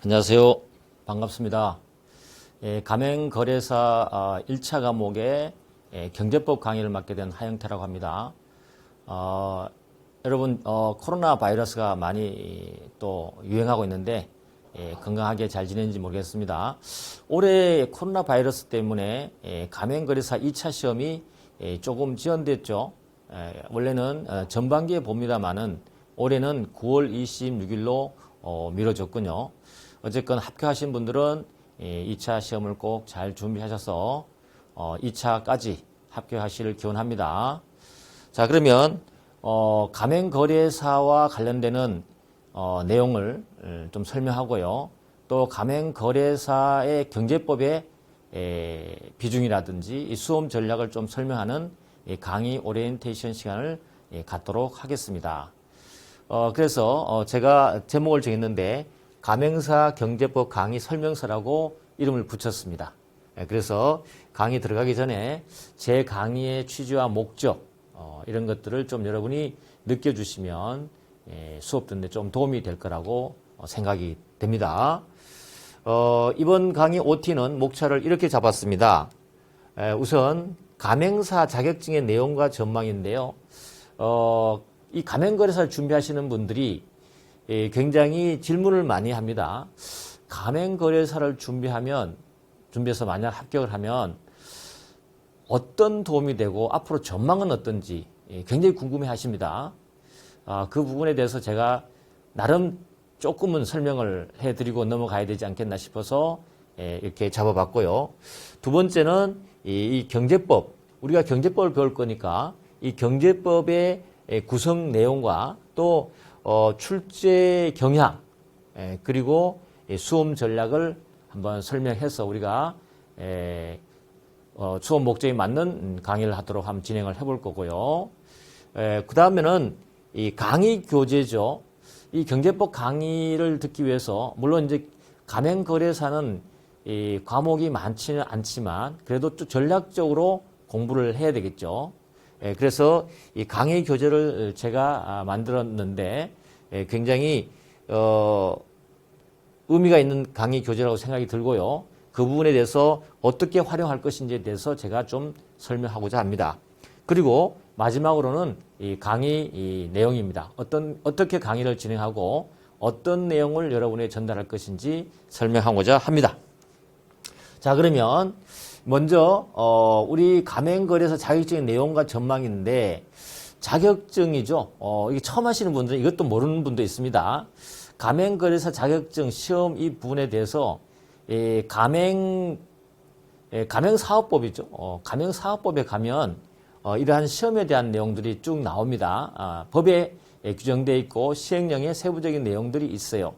안녕하세요. 반갑습니다. 가맹거래사 1차 과목의 경제법 강의를 맡게 된 하영태라고 합니다. 여러분 코로나 바이러스가 많이 또 유행하고 있는데 건강하게 잘 지내는지 모르겠습니다. 올해 코로나 바이러스 때문에 가맹거래사 2차 시험이 조금 지연됐죠. 원래는 전반기에 봅니다만은 올해는 9월 26일로 미뤄졌군요. 어쨌건 합격하신 분들은 2차 시험을 꼭 잘 준비하셔서 2차까지 합격하시길 기원합니다. 자, 그러면 가맹거래사와 관련되는 내용을 좀 설명하고요. 또 가맹거래사의 경제법의 비중이라든지 이 수험 전략을 좀 설명하는 강의 오리엔테이션 시간을 갖도록 하겠습니다. 그래서 제가 제목을 정했는데 가맹사 경제법 강의 설명서라고 이름을 붙였습니다. 그래서 강의 들어가기 전에 제 강의의 취지와 목적 이런 것들을 좀 여러분이 느껴주시면 수업 듣는 데 좀 도움이 될 거라고 생각이 됩니다. 이번 강의 OT는 목차를 이렇게 잡았습니다. 우선 가맹사 자격증의 내용과 전망인데요. 이 가맹거래사를 준비하시는 분들이 굉장히 질문을 많이 합니다. 가맹거래사를 준비해서 만약 합격을 하면 어떤 도움이 되고 앞으로 전망은 어떤지 굉장히 궁금해 하십니다. 그 부분에 대해서 제가 나름 조금은 설명을 해드리고 넘어가야 되지 않겠나 싶어서 이렇게 잡아봤고요. 두 번째는 이 경제법, 우리가 경제법을 배울 거니까 이 경제법의 구성 내용과 또 출제 경향 그리고 수험 전략을 한번 설명해서 우리가 수업 목적에 맞는 강의를 하도록 한번 진행을 해볼 거고요. 그 다음에는 이 강의 교재죠. 이 경제법 강의를 듣기 위해서 물론 이제 가맹거래사는 이 과목이 많지는 않지만 그래도 또 전략적으로 공부를 해야 되겠죠. 그래서 이 강의 교재를 제가 만들었는데 굉장히 의미가 있는 강의 교재라고 생각이 들고요. 그 부분에 대해서 어떻게 활용할 것인지에 대해서 제가 좀 설명하고자 합니다. 그리고 마지막으로는 이 강의 내용입니다. 어떻게 강의를 진행하고 어떤 내용을 여러분에게 전달할 것인지 설명하고자 합니다. 자, 그러면 먼저 우리 가맹거래사 자격증의 내용과 전망인데 자격증이죠. 이게 처음 하시는 분들은 이것도 모르는 분도 있습니다. 가맹거래사 자격증 시험 이 부분에 대해서 가맹사업법이죠. 가맹사업법에 가면 이러한 시험에 대한 내용들이 쭉 나옵니다. 법에 규정되어 있고 시행령에 세부적인 내용들이 있어요.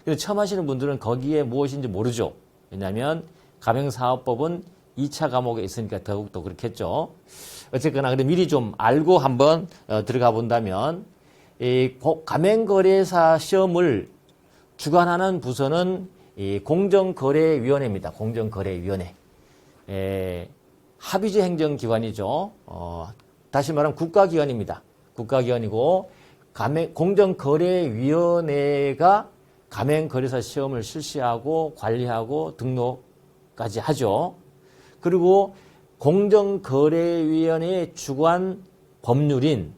근데 처음 하시는 분들은 거기에 무엇인지 모르죠. 왜냐하면 가맹사업법은 2차 과목에 있으니까 더욱더 그렇겠죠. 어쨌거나 근데 미리 좀 알고 한번 들어가 본다면 이 가맹거래사 시험을 주관하는 부서는 이 공정거래위원회입니다. 공정거래위원회. 합의제 행정기관이죠. 다시 말하면 국가기관입니다. 국가기관이고 공정거래위원회가 가맹거래사 시험을 실시하고 관리하고 등록까지 하죠. 그리고 공정거래위원회의 주관 법률인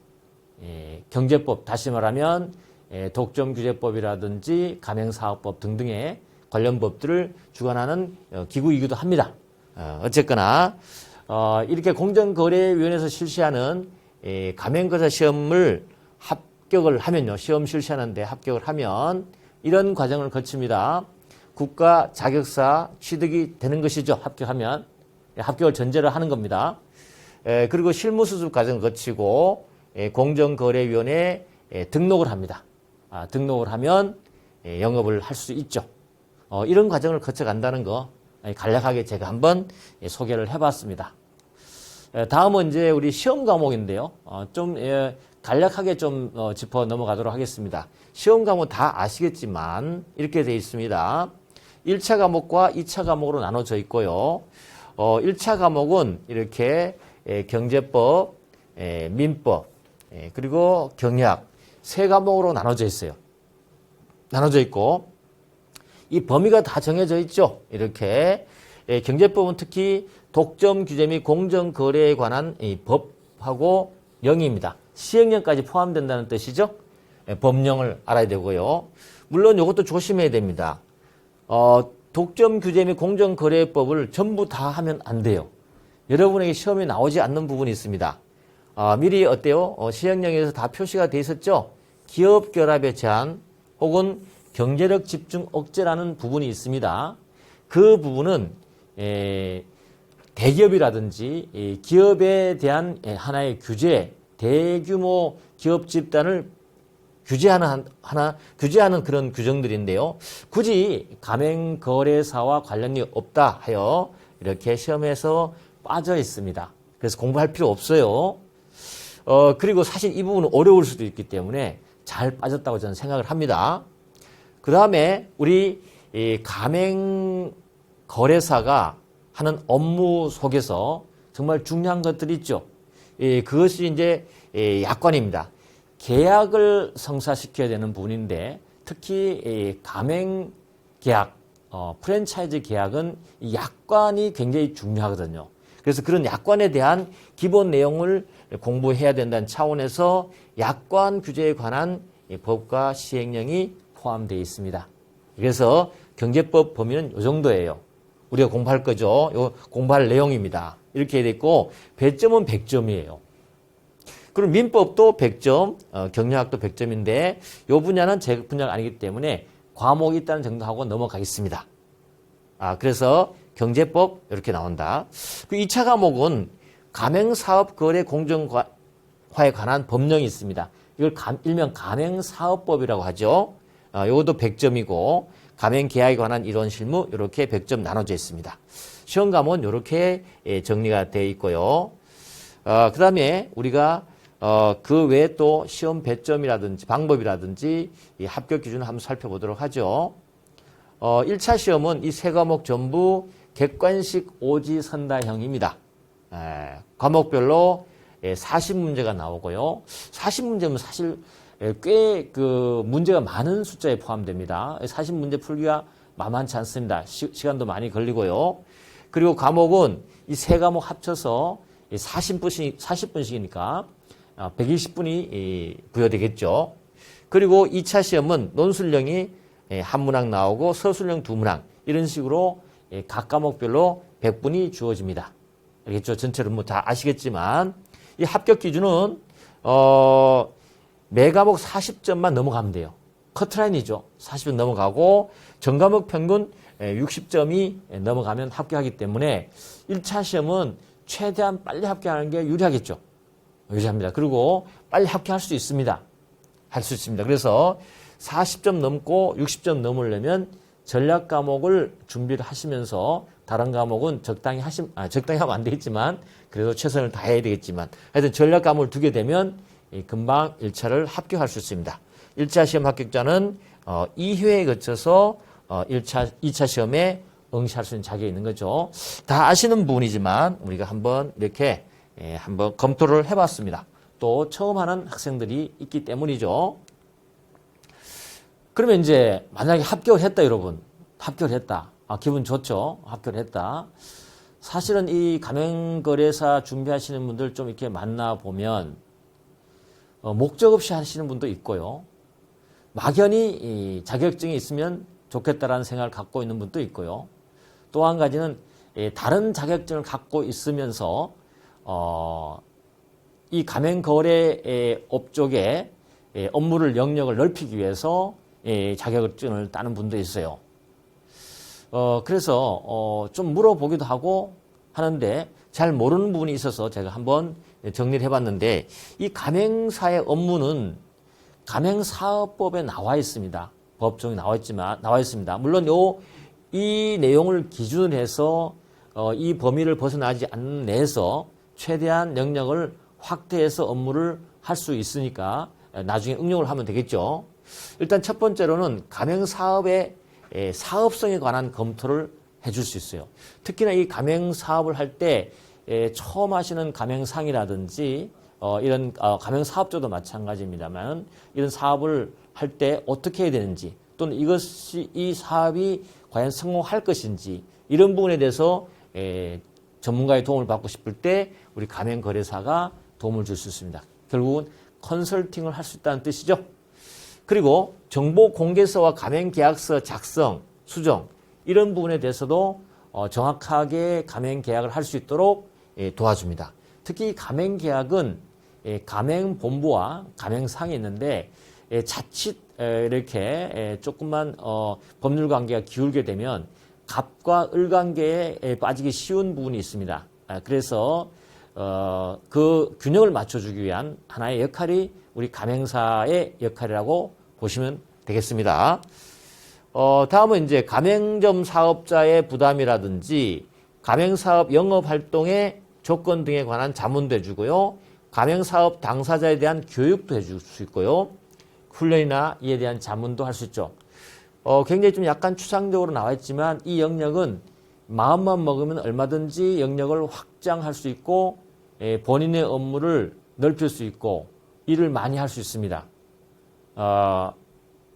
경제법, 다시 말하면 독점규제법이라든지 가맹사업법 등등의 관련 법들을 주관하는 기구이기도 합니다. 어쨌거나 이렇게 공정거래위원회에서 실시하는 가맹거래사 시험을 합격을 하면요. 시험 실시하는데 합격을 하면 이런 과정을 거칩니다. 국가 자격사 취득이 되는 것이죠. 합격하면. 합격을 전제로 하는 겁니다. 그리고 실무수습 과정을 거치고 공정거래위원회에 등록을 합니다. 등록을 하면 영업을 할 수 있죠. 이런 과정을 거쳐간다는 거 간략하게 제가 한번 소개를 해봤습니다. 다음은 이제 우리 시험 과목인데요. 좀 간략하게 좀 짚어 넘어가도록 하겠습니다. 시험 과목 다 아시겠지만 이렇게 되어 있습니다. 1차 과목과 2차 과목으로 나눠져 있고요. 1차 과목은 이렇게 경제법, 민법, 그리고 경약 세 과목으로 나눠져 있어요. 나눠져 있고 이 범위가 다 정해져 있죠. 이렇게 경제법은 특히 독점 규제 및 공정거래에 관한 이 법하고 영위입니다. 시행령까지 포함된다는 뜻이죠. 법령을 알아야 되고요. 물론 이것도 조심해야 됩니다. 독점 규제 및 공정거래법을 전부 다 하면 안 돼요. 여러분에게 시험에 나오지 않는 부분이 있습니다. 미리 어때요? 시행령에서 다 표시가 돼 있었죠? 기업 결합의 제한 혹은 경제력 집중 억제라는 부분이 있습니다. 그 부분은 대기업이라든지 기업에 대한 하나의 규제, 대규모 기업 집단을 규제하는 그런 규정들인데요. 굳이 가맹거래사와 관련이 없다 하여 이렇게 시험에서 빠져 있습니다. 그래서 공부할 필요 없어요. 그리고 사실 이 부분은 어려울 수도 있기 때문에 잘 빠졌다고 저는 생각을 합니다. 그 다음에 우리 가맹거래사가 하는 업무 속에서 정말 중요한 것들이 있죠. 그것이 이제 약관입니다. 계약을 성사시켜야 되는 부분인데 특히 가맹계약, 프랜차이즈 계약은 이 약관이 굉장히 중요하거든요. 그래서 그런 약관에 대한 기본 내용을 공부해야 된다는 차원에서 약관 규제에 관한 법과 시행령이 포함되어 있습니다. 그래서 경제법 범위는 이 정도예요. 우리가 공부할 거죠. 요 공부할 내용입니다. 이렇게 되어 있고 배점은 100점이에요. 그리고 민법도 100점, 경영학도 100점인데 이 분야는 제 분야가 아니기 때문에 과목이 있다는 정도 하고 넘어가겠습니다. 그래서 경제법 이렇게 나온다. 그 2차 과목은 가맹사업거래 공정화에 관한 법령이 있습니다. 이걸 일명 가맹사업법이라고 하죠. 이것도 100점이고 가맹계약에 관한 이론 실무 이렇게 100점 나눠져 있습니다. 시험 과목은 이렇게 정리가 되어 있고요. 그 다음에 우리가 그 외에 또 시험 배점이라든지 방법이라든지 이 합격 기준을 한번 살펴보도록 하죠. 1차 시험은 이 세 과목 전부 객관식 오지선다형입니다. 과목별로 40문제가 나오고요. 40문제면 사실 꽤 그 문제가 많은 숫자에 포함됩니다. 40문제 풀기가 만만치 않습니다. 시간도 많이 걸리고요. 그리고 과목은 이 세 과목 합쳐서 40분씩이니까 120분이 부여되겠죠. 그리고 2차 시험은 논술형이 한 문항 나오고 서술형 두 문항 이런 식으로 각 과목별로 100분이 주어집니다. 알겠죠? 전체로 뭐 다 아시겠지만 이 합격 기준은 매 과목 40점만 넘어가면 돼요. 커트라인이죠. 40점 넘어가고 전 과목 평균 60점이 넘어가면 합격하기 때문에 1차 시험은 최대한 빨리 합격하는 게 유리하겠죠. 유리합니다. 그리고 빨리 합격할 수 있습니다. 할 수 있습니다. 그래서 40점 넘고 60점 넘으려면 전략 과목을 준비를 하시면서 다른 과목은 적당히 하면 안 되겠지만 그래도 최선을 다해야 되겠지만 하여튼 전략 과목을 두게 되면 금방 1차를 합격할 수 있습니다. 1차 시험 합격자는 2회에 거쳐서 2차 시험에 응시할 수 있는 자격이 있는 거죠. 다 아시는 부분이지만 우리가 한번 이렇게 한번 검토를 해봤습니다. 또 처음 하는 학생들이 있기 때문이죠. 그러면 이제 만약에 합격을 했다 여러분. 합격을 했다. 기분 좋죠. 합격을 했다. 사실은 이 가맹거래사 준비하시는 분들 좀 이렇게 만나보면 목적 없이 하시는 분도 있고요. 막연히 이 자격증이 있으면 좋겠다라는 생각을 갖고 있는 분도 있고요. 또 한 가지는 다른 자격증을 갖고 있으면서 이 가맹거래 업종의 업무를 영역을 넓히기 위해서 자격증을 따는 분도 있어요. 그래서 좀 물어보기도 하고 하는데 잘 모르는 부분이 있어서 제가 한번 정리를 해봤는데 이 가맹사의 업무는 가맹사업법에 나와 있습니다. 법정에 나와 있습니다. 물론 이 내용을 기준으로 해서 이 범위를 벗어나지 않는 내에서 최대한 영역을 확대해서 업무를 할 수 있으니까 나중에 응용을 하면 되겠죠. 일단 첫 번째로는 가맹사업의 사업성에 관한 검토를 해줄 수 있어요. 특히나 이 가맹사업을 할 때 처음 하시는 가맹상이라든지 이런 가맹사업자도 마찬가지입니다만 이런 사업을 할 때 어떻게 해야 되는지 또 또는 이 사업이 과연 성공할 것인지 이런 부분에 대해서 전문가의 도움을 받고 싶을 때 우리 가맹거래사가 도움을 줄 수 있습니다. 결국은 컨설팅을 할 수 있다는 뜻이죠. 그리고 정보공개서와 가맹계약서 작성, 수정 이런 부분에 대해서도 정확하게 가맹계약을 할 수 있도록 도와줍니다. 특히 가맹계약은 가맹본부와 가맹상이 있는데 자칫 이렇게 조금만 법률관계가 기울게 되면 갑과 을 관계에 빠지기 쉬운 부분이 있습니다. 그래서 그 균형을 맞춰주기 위한 하나의 역할이 우리 가맹사의 역할이라고 보시면 되겠습니다. 다음은 이제 가맹점 사업자의 부담이라든지 가맹사업 영업활동의 조건 등에 관한 자문도 해주고요. 가맹사업 당사자에 대한 교육도 해줄 수 있고요. 훈련이나 이에 대한 자문도 할 수 있죠. 굉장히 좀 약간 추상적으로 나와 있지만 이 영역은 마음만 먹으면 얼마든지 영역을 확장할 수 있고 본인의 업무를 넓힐 수 있고 일을 많이 할 수 있습니다.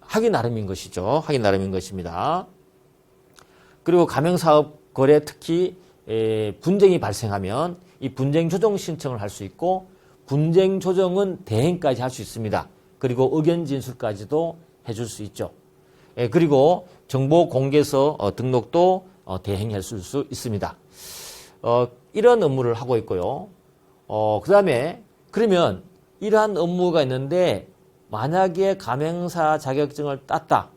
하기 나름인 것이죠. 하기 나름인 것입니다. 그리고 가맹사업 거래 특히 분쟁이 발생하면 이 분쟁 조정 신청을 할 수 있고 분쟁 조정은 대행까지 할 수 있습니다. 그리고 의견 진술까지도 해줄 수 있죠. 그리고 정보공개서 등록도 대행할 수 있습니다. 이런 업무를 하고 있고요. 그 다음에 그러면 이러한 업무가 있는데 만약에 가맹사 자격증을 땄다.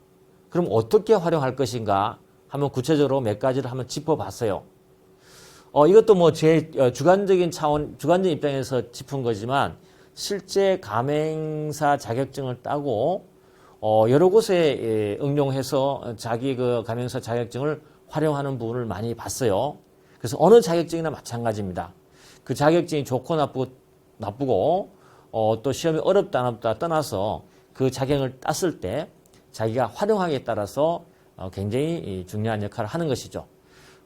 그럼 어떻게 활용할 것인가 한번 구체적으로 몇 가지를 한번 짚어봤어요. 이것도 뭐 제 주관적인 입장에서 짚은 거지만 실제 가맹사 자격증을 따고 여러 곳에 응용해서 자기 그 가맹사 자격증을 활용하는 부분을 많이 봤어요. 그래서 어느 자격증이나 마찬가지입니다. 그 자격증이 좋고 나쁘고 또 시험이 어렵다 안 어렵다 떠나서 그 자격을 땄을 때 자기가 활용하기에 따라서 굉장히 중요한 역할을 하는 것이죠.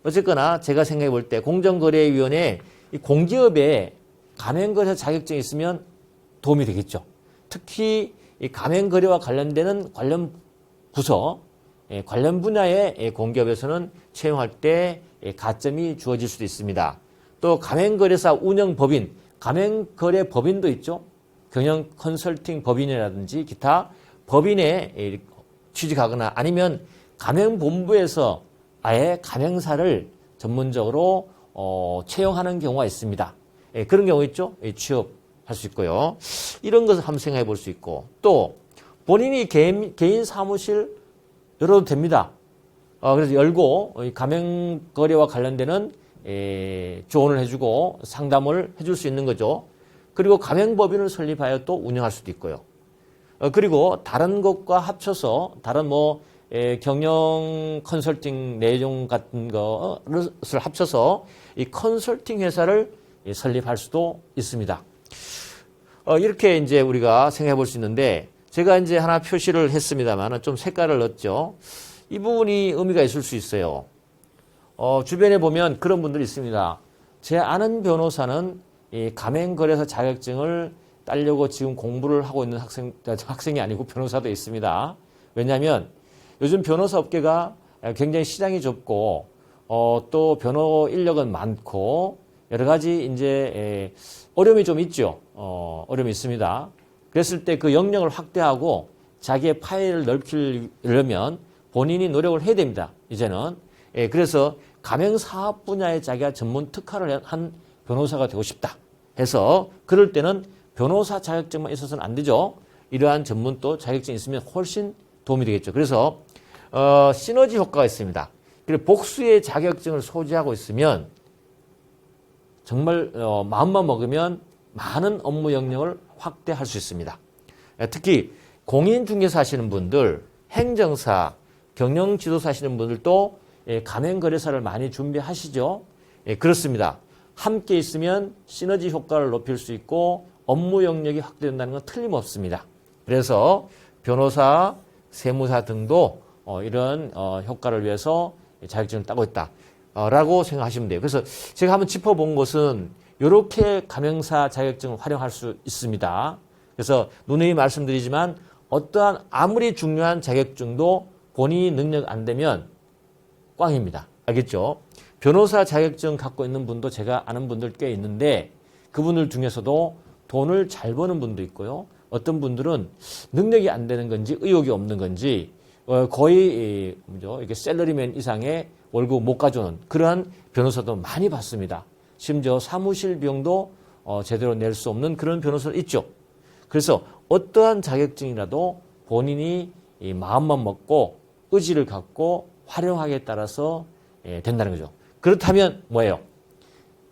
어쨌거나 제가 생각해 볼 때 공정거래위원회 이 공기업에 가맹거래 자격증이 있으면 도움이 되겠죠. 특히 이 가맹거래와 관련되는 관련 부서, 관련 분야의 공기업에서는 채용할 때 가점이 주어질 수도 있습니다. 또 가맹거래사 운영법인, 가맹거래법인도 있죠. 경영 컨설팅 법인이라든지 기타 법인에 취직하거나 아니면 가맹본부에서 아예 가맹사를 전문적으로 채용하는 경우가 있습니다. 그런 경우 있죠. 취업할 수 있고요. 이런 것을 한번 생각해 볼 수 있고 또 본인이 개인 사무실 열어도 됩니다. 그래서 열고 가맹거래와 관련되는 조언을 해주고 상담을 해줄 수 있는 거죠. 그리고 가맹법인을 설립하여 또 운영할 수도 있고요. 그리고 다른 것과 합쳐서 다른 경영 컨설팅 내용 같은 것을 합쳐서 이 컨설팅 회사를 설립할 수도 있습니다. 이렇게 이제 우리가 생각해 볼 수 있는데 제가 이제 하나 표시를 했습니다만 좀 색깔을 넣었죠. 이 부분이 의미가 있을 수 있어요. 주변에 보면 그런 분들이 있습니다. 제 아는 변호사는 이 가맹거래사 자격증을 따려고 지금 공부를 하고 있는 학생이 아니고 변호사도 있습니다. 왜냐하면 요즘 변호사 업계가 굉장히 시장이 좁고 또 변호 인력은 많고 여러 가지 이제 어려움이 좀 있죠. 어려움이 있습니다. 그랬을 때 그 영역을 확대하고 자기의 파일을 넓히려면 본인이 노력을 해야 됩니다. 이제는. 그래서 가맹사업 분야에 자기가 전문 특화를 한 변호사가 되고 싶다 해서 그럴 때는 변호사 자격증만 있어서는 안 되죠. 이러한 전문 또 자격증이 있으면 훨씬 도움이 되겠죠. 그래서 시너지 효과가 있습니다. 그리고 복수의 자격증을 소지하고 있으면 정말 마음만 먹으면 많은 업무 영역을 확대할 수 있습니다. 특히 공인중개사 하시는 분들, 행정사, 경영지도사 하시는 분들도 가맹거래사를 많이 준비하시죠. 그렇습니다. 함께 있으면 시너지 효과를 높일 수 있고 업무 영역이 확대된다는 건 틀림없습니다. 그래서 변호사, 세무사 등도 이런 효과를 위해서 자격증을 따고 있다 라고 생각하시면 돼요. 그래서 제가 한번 짚어본 것은 이렇게 가맹사 자격증을 활용할 수 있습니다. 그래서 누누이 말씀드리지만 어떠한 아무리 중요한 자격증도 본인이 능력 안 되면 꽝입니다. 알겠죠? 변호사 자격증 갖고 있는 분도 제가 아는 분들 꽤 있는데 그분들 중에서도 돈을 잘 버는 분도 있고요. 어떤 분들은 능력이 안 되는 건지 의욕이 없는 건지 거의 이렇게 셀러리맨 이상의 월급 못 가져오는 그러한 변호사도 많이 봤습니다. 심지어 사무실 비용도 제대로 낼 수 없는 그런 변호사도 있죠. 그래서 어떠한 자격증이라도 본인이 이 마음만 먹고 의지를 갖고 활용하기에 따라서 된다는 거죠. 그렇다면 뭐예요?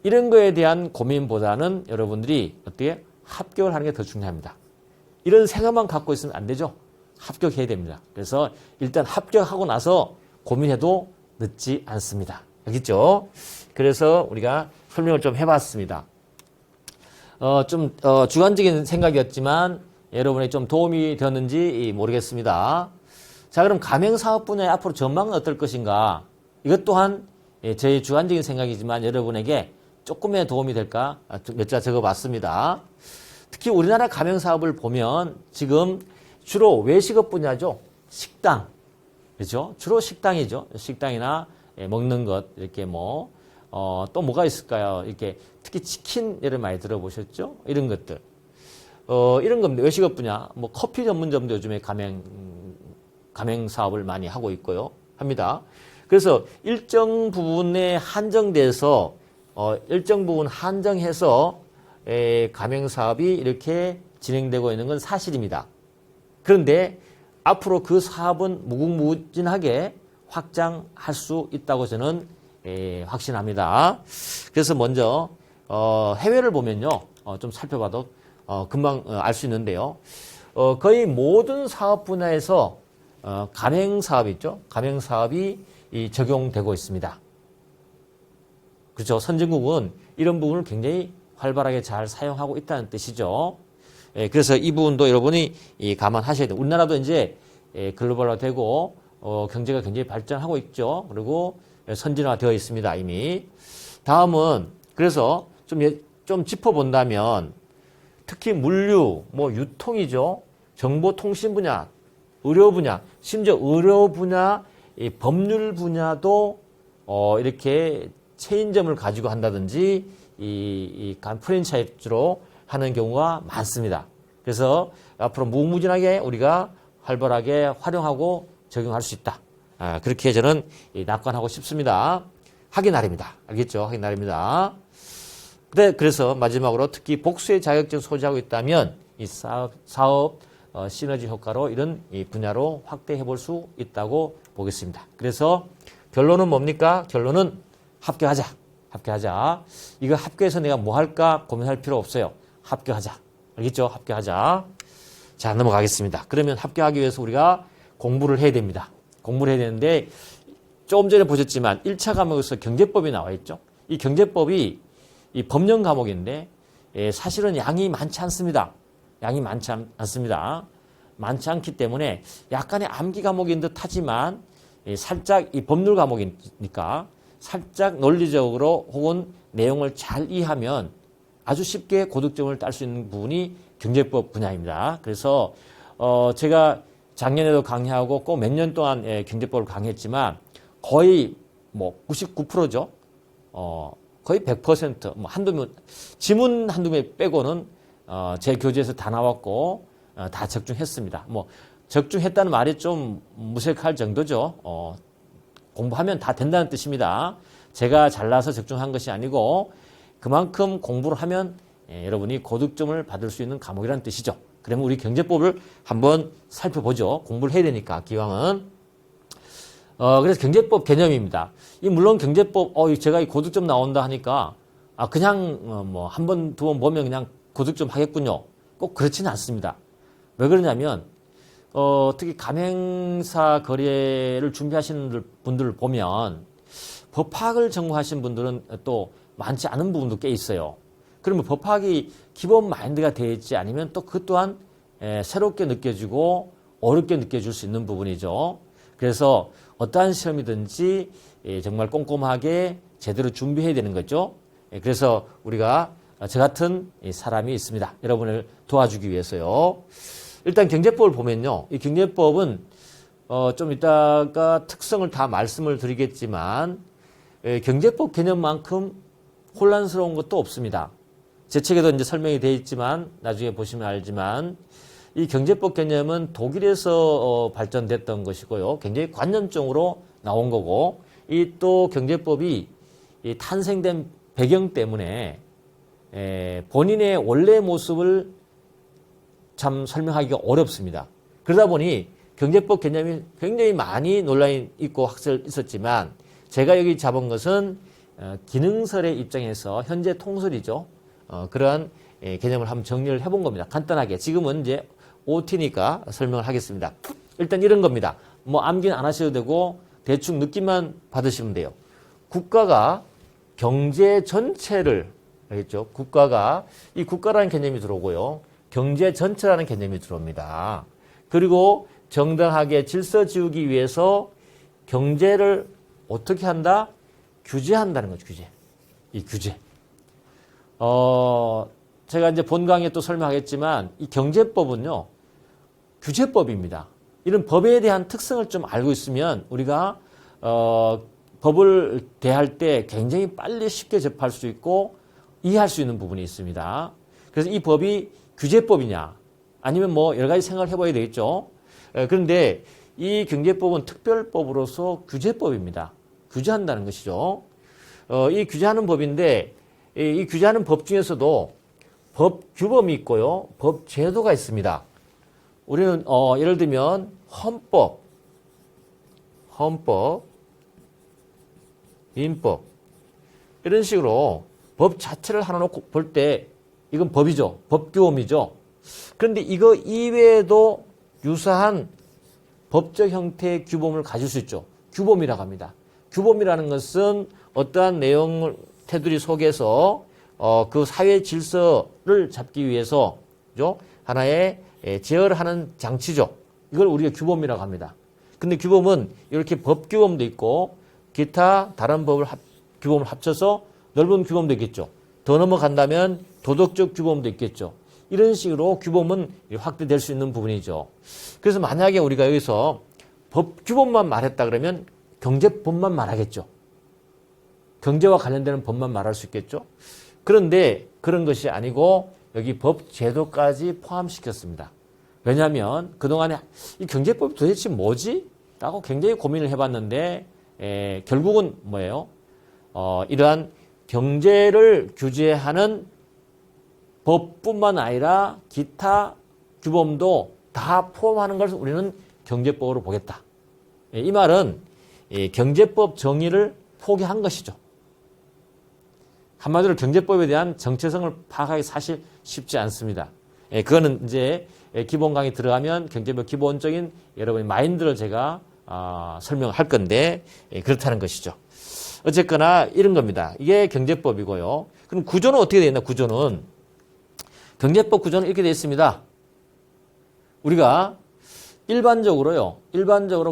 이런 거에 대한 고민보다는 여러분들이 어떻게 합격을 하는 게 더 중요합니다. 이런 생각만 갖고 있으면 안 되죠. 합격해야 됩니다. 그래서 일단 합격하고 나서 고민해도 늦지 않습니다. 알겠죠? 그래서 우리가 설명을 좀 해봤습니다. 주관적인 생각이었지만 여러분의 좀 도움이 되었는지 모르겠습니다. 자, 그럼 가맹사업 분야의 앞으로 전망은 어떨 것인가? 이것 또한 제 주관적인 생각이지만 여러분에게 조금의 도움이 될까? 몇 자 적어봤습니다. 특히 우리나라 가맹사업을 보면 지금 주로 외식업 분야죠. 식당. 그렇죠? 주로 식당이죠. 식당이나 먹는 것, 이렇게 또 뭐가 있을까요? 이렇게 특히 치킨 예를 많이 들어보셨죠? 이런 것들. 이런 겁니다. 외식업 분야, 커피 전문점도 요즘에 가맹 사업을 많이 하고 있고요. 합니다. 그래서 일정 부분에 한정돼서, 일정 부분 한정해서 가맹 사업이 이렇게 진행되고 있는 건 사실입니다. 그런데 앞으로 그 사업은 무궁무진하게 확장할 수 있다고 저는 확신합니다. 그래서 먼저 해외를 보면요, 좀 살펴봐도 금방 알 수 있는데요. 거의 모든 사업 분야에서 가맹 사업 있죠. 가맹 사업이 적용되고 있습니다. 그렇죠. 선진국은 이런 부분을 굉장히 활발하게 잘 사용하고 있다는 뜻이죠. 그래서 이 부분도 여러분이 감안하셔야 돼요. 우리나라도 이제 글로벌화되고 경제가 굉장히 발전하고 있죠. 그리고 선진화되어 있습니다. 이미. 다음은 그래서 좀 짚어본다면 특히 물류, 유통이죠. 정보통신 분야, 의료 분야, 심지어 의료 분야, 법률 분야도 이렇게 체인점을 가지고 한다든지 이 프랜차이즈로 하는 경우가 많습니다. 그래서 앞으로 무궁무진하게 우리가 활발하게 활용하고 적용할 수 있다. 그렇게 저는 낙관하고 싶습니다. 하기 나름이다. 알겠죠? 하기 나름이다. 그래서 마지막으로 특히 복수의 자격증 소지하고 있다면 이 사업 시너지 효과로 이런 이 분야로 확대해 볼 수 있다고 보겠습니다. 그래서 결론은 뭡니까? 결론은 합격하자. 합격하자. 이거 합격해서 내가 뭐 할까 고민할 필요 없어요. 합격하자. 알겠죠? 합격하자. 자, 넘어가겠습니다. 그러면 합격하기 위해서 우리가 공부를 해야 됩니다. 공부를 해야 되는데 조금 전에 보셨지만 1차 과목에서 경제법이 나와 있죠. 이 경제법이 이 법령 과목인데 사실은 양이 많지 않습니다. 양이 많지 않습니다. 많지 않기 때문에 약간의 암기 과목인 듯 하지만 살짝 이 법률 과목이니까 살짝 논리적으로 혹은 내용을 잘 이해하면 아주 쉽게 고득점을 딸 수 있는 부분이 경제법 분야입니다. 그래서 제가 작년에도 강의하고 꼭 몇 년 동안 경제법을 강의했지만 거의 99%죠. 거의 100% 지문 한두 개 빼고는 제 교재에서 다 나왔고 다 적중했습니다. 적중했다는 말이 좀 무색할 정도죠. 공부하면 다 된다는 뜻입니다. 제가 잘나서 적중한 것이 아니고 그만큼 공부를 하면 여러분이 고득점을 받을 수 있는 과목이라는 뜻이죠. 그러면 우리 경제법을 한번 살펴보죠. 공부를 해야 되니까 기왕은. 그래서 경제법 개념입니다. 물론 경제법 제가 이 고득점 나온다 하니까 그냥 한 번, 두 번 보면 그냥 고득점 하겠군요. 꼭 그렇지는 않습니다. 왜 그러냐면 특히 가맹사 거래를 준비하시는 분들을 보면 법학을 전공하신 분들은 또 많지 않은 부분도 꽤 있어요. 그러면 법학이 기본 마인드가 되어 있지 않으면 또 그것 또한 새롭게 느껴지고 어렵게 느껴질 수 있는 부분이죠. 그래서 어떠한 시험이든지 정말 꼼꼼하게 제대로 준비해야 되는 거죠. 그래서 우리가 저 같은 사람이 있습니다. 여러분을 도와주기 위해서요. 일단 경제법을 보면요. 이 경제법은 좀 이따가 특성을 다 말씀을 드리겠지만 경제법 개념만큼 혼란스러운 것도 없습니다. 제 책에도 이제 설명이 되어 있지만 나중에 보시면 알지만 이 경제법 개념은 독일에서 발전됐던 것이고요. 굉장히 관념적으로 나온 거고 이 또 경제법이 이 탄생된 배경 때문에 본인의 원래 모습을 참 설명하기가 어렵습니다. 그러다 보니 경제법 개념이 굉장히 많이 논란이 있고 학설 있었지만 제가 여기 잡은 것은 기능설의 입장에서 현재 통설이죠. 그러한 개념을 한번 정리를 해본 겁니다. 간단하게. 지금은 이제 OT니까 설명을 하겠습니다. 일단 이런 겁니다. 뭐 암기는 안 하셔도 되고 대충 느낌만 받으시면 돼요. 국가가 경제 전체를, 알겠죠? 국가가, 이 국가라는 개념이 들어오고요. 경제 전체라는 개념이 들어옵니다. 그리고 정당하게 질서 지우기 위해서 경제를 어떻게 한다? 규제한다는 거죠, 규제. 이 규제. 제가 이제 본 강의에 또 설명하겠지만 이 경제법은요, 규제법입니다. 이런 법에 대한 특성을 좀 알고 있으면 우리가 법을 대할 때 굉장히 빨리 쉽게 접할 수 있고 이해할 수 있는 부분이 있습니다. 그래서 이 법이 규제법이냐 아니면 뭐 여러 가지 생각을 해봐야 되겠죠. 그런데 이 경제법은 특별법으로서 규제법입니다. 규제한다는 것이죠. 이 규제하는 법인데 이 규제하는 법 중에서도 법 규범이 있고요. 법 제도가 있습니다. 우리는 예를 들면 헌법, 민법 이런 식으로 법 자체를 하나 놓고 볼 때 이건 법이죠. 법 규범이죠. 그런데 이거 이외에도 유사한 법적 형태의 규범을 가질 수 있죠. 규범이라고 합니다. 규범이라는 것은 어떠한 내용을 테두리 속에서 그 사회 질서를 잡기 위해서 하나의 제어하는 장치죠. 이걸 우리가 규범이라고 합니다. 근데 규범은 이렇게 법 규범도 있고 기타 다른 규범을 합쳐서 넓은 규범도 있겠죠. 더 넘어간다면 도덕적 규범도 있겠죠. 이런 식으로 규범은 확대될 수 있는 부분이죠. 그래서 만약에 우리가 여기서 법 규범만 말했다 그러면 경제법만 말하겠죠. 경제와 관련되는 법만 말할 수 있겠죠. 그런데 그런 것이 아니고 여기 법 제도까지 포함시켰습니다. 왜냐하면 그동안에 이 경제법이 도대체 뭐지? 라고 굉장히 고민을 해봤는데 결국은 뭐예요? 이러한 경제를 규제하는 법뿐만 아니라 기타 규범도 다 포함하는 것을 우리는 경제법으로 보겠다. 이 말은 경제법 정의를 포기한 것이죠. 한마디로 경제법에 대한 정체성을 파악하기 사실 쉽지 않습니다. 그거는 이제 기본 강의 들어가면 경제법 기본적인 여러분의 마인드를 제가 설명할 건데 그렇다는 것이죠. 어쨌거나 이런 겁니다. 이게 경제법이고요. 그럼 구조는 어떻게 되어 있나? 구조는 경제법 구조는 이렇게 되어 있습니다. 우리가 일반적으로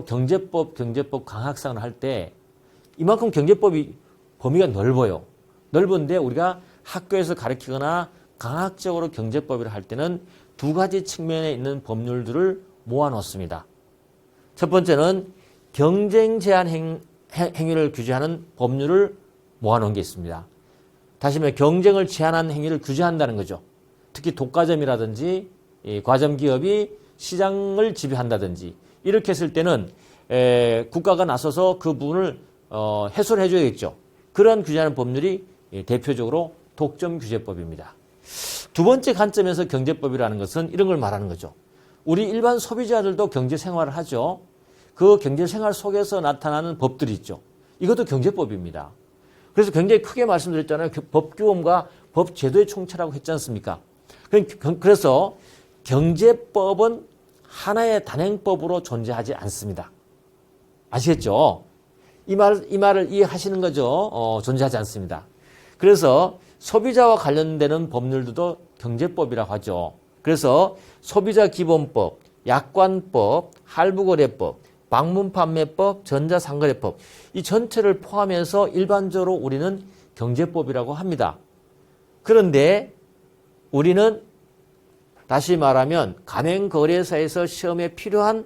경제법 강학상을 할 때 이만큼 경제법이 범위가 넓어요. 넓은데 우리가 학교에서 가르치거나 강학적으로 경제법을 할 때는 두 가지 측면에 있는 법률들을 모아놓습니다. 첫 번째는 경쟁 제한 행위를 규제하는 법률을 모아놓은 게 있습니다. 다시 말해 경쟁을 제한하는 행위를 규제한다는 거죠. 특히 독과점이라든지 과점 기업이 시장을 지배한다든지 이렇게 했을 때는 국가가 나서서 그 부분을 해소를 해줘야겠죠. 그런 규제하는 법률이 대표적으로 독점규제법입니다. 두 번째 관점에서 경제법이라는 것은 이런 걸 말하는 거죠. 우리 일반 소비자들도 경제생활을 하죠. 그 경제생활 속에서 나타나는 법들이 있죠. 이것도 경제법입니다. 그래서 굉장히 크게 말씀드렸잖아요. 법규범과 법제도의 총체라고 했지 않습니까? 그래서 경제법은 하나의 단행법으로 존재하지 않습니다. 아시겠죠? 이 말을 이해하시는 거죠. 존재하지 않습니다. 그래서 소비자와 관련되는 법률들도 경제법이라고 하죠. 그래서 소비자기본법, 약관법, 할부거래법, 방문판매법, 전자상거래법 이 전체를 포함해서 일반적으로 우리는 경제법이라고 합니다. 그런데 우리는 다시 말하면 가맹거래사에서 시험에 필요한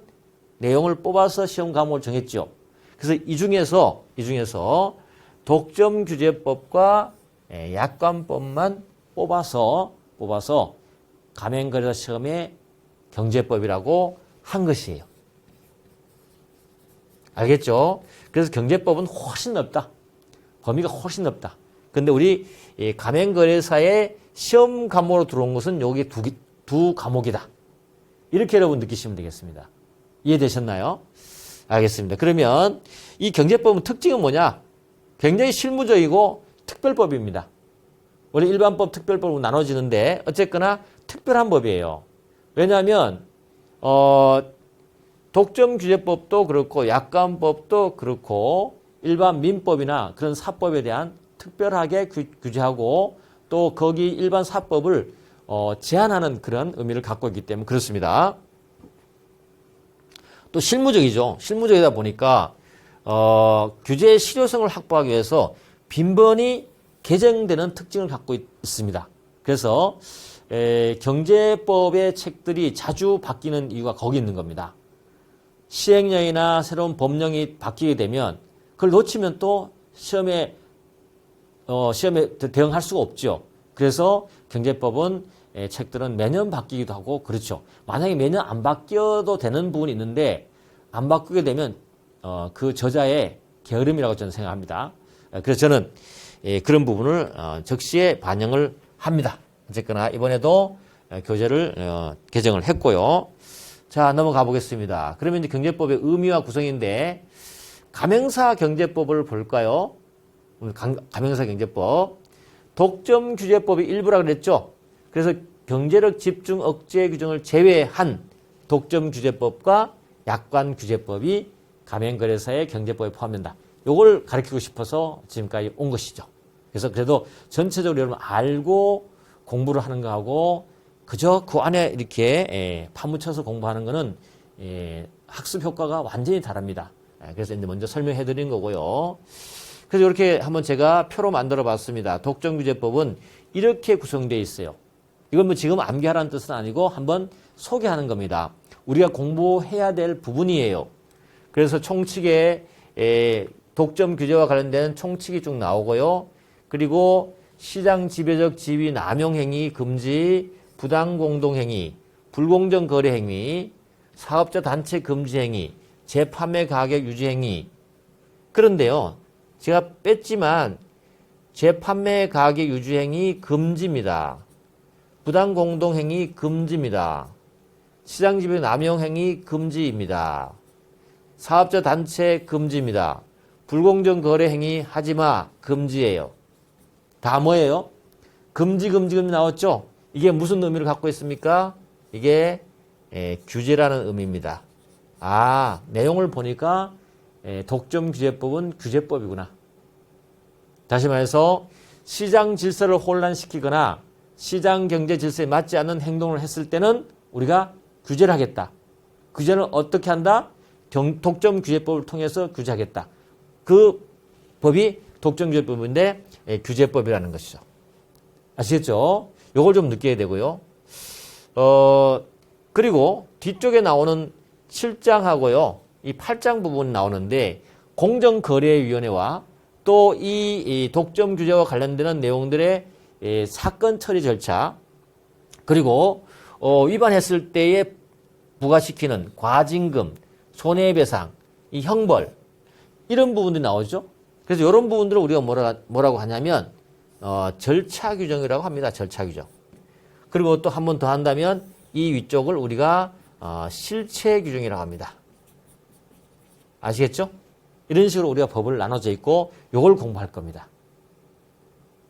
내용을 뽑아서 시험 과목을 정했죠. 그래서 이 중에서 독점규제법과 약관법만 뽑아서 가맹거래사 시험에 경제법이라고 한 것이에요. 알겠죠? 그래서 경제법은 훨씬 넓다. 범위가 훨씬 넓다. 근데 우리 가맹거래사의 시험 과목으로 들어온 것은 여기 두 과목이다. 이렇게 여러분 느끼시면 되겠습니다. 이해되셨나요? 알겠습니다. 그러면 이 경제법은 특징은 뭐냐? 굉장히 실무적이고 특별법입니다. 원래 일반법, 특별법으로 나눠지는데 어쨌거나 특별한 법이에요. 왜냐하면 독점규제법도 그렇고 약관법도 그렇고 일반 민법이나 그런 사법에 대한 특별하게 규제하고 또 거기 일반 사법을 제한하는 그런 의미를 갖고 있기 때문에 그렇습니다. 또 실무적이죠. 실무적이다 보니까 규제의 실효성을 확보하기 위해서 빈번히 개정되는 특징을 갖고 있습니다. 그래서 경제법의 책들이 자주 바뀌는 이유가 거기 있는 겁니다. 시행령이나 새로운 법령이 바뀌게 되면 그걸 놓치면 또 시험에 대응할 수가 없죠. 그래서 경제법은 책들은 매년 바뀌기도 하고 그렇죠. 만약에 매년 안 바뀌어도 되는 부분이 있는데 안 바꾸게 되면 그 저자의 게으름이라고 저는 생각합니다. 그래서 저는 그런 부분을 적시에 반영을 합니다. 어쨌거나 이번에도 교재를 개정을 했고요. 자, 넘어가 보겠습니다. 그러면 이제 경제법의 의미와 구성인데 가맹사 경제법을 볼까요? 가맹사 경제법. 독점규제법이 일부라 그랬죠. 그래서 경제력 집중 억제 규정을 제외한 독점규제법과 약관규제법이 가맹거래사의 경제법에 포함된다. 요걸 가르치고 싶어서 지금까지 온 것이죠. 그래서 그래도 전체적으로 여러분 알고 공부를 하는 거하고 그저 그 안에 이렇게 파묻혀서 공부하는 거는 학습 효과가 완전히 다릅니다. 그래서 이제 먼저 설명해 드린 거고요. 그래서 이렇게 한번 제가 표로 만들어 봤습니다. 독점규제법은 이렇게 구성되어 있어요. 이건 뭐 지금 암기하라는 뜻은 아니고 한번 소개하는 겁니다. 우리가 공부해야 될 부분이에요. 그래서 총칙에 독점규제와 관련된 총칙이 쭉 나오고요. 그리고 시장 지배적 지위 남용행위 금지, 부당공동행위, 불공정 거래행위, 사업자 단체 금지행위, 재판매 가격 유지행위. 그런데요, 제가 뺐지만 재판매 가격 유지행위 금지입니다. 부당공동행위 금지입니다. 시장 지배 남용행위 금지입니다. 사업자 단체 금지입니다. 불공정 거래행위 하지마 금지예요. 다 뭐예요? 금지 나왔죠? 이게 무슨 의미를 갖고 있습니까? 이게 규제라는 의미입니다. 아, 내용을 보니까 독점규제법은 규제법이구나. 다시 말해서 시장 질서를 혼란시키거나 시장 경제 질서에 맞지 않는 행동을 했을 때는 우리가 규제를 하겠다. 규제는 어떻게 한다? 독점규제법을 통해서 규제하겠다. 그 법이 독점규제법인데 규제법이라는 것이죠. 아시겠죠? 요걸 좀 느껴야 되고요. 그리고 뒤쪽에 나오는 7장하고요. 이 8장 부분이 나오는데 공정거래위원회와 또 이 독점규제와 관련되는 내용들의 사건 처리 절차 그리고 위반했을 때에 부과시키는 과징금, 손해배상, 이 형벌 이런 부분들이 나오죠. 그래서 이런 부분들을 우리가 뭐라고 하냐면 절차 규정이라고 합니다. 절차 규정. 그리고 또 한 번 더 한다면 이 위쪽을 우리가 실체 규정이라고 합니다. 아시겠죠? 이런 식으로 우리가 법을 나눠져 있고 요걸 공부할 겁니다.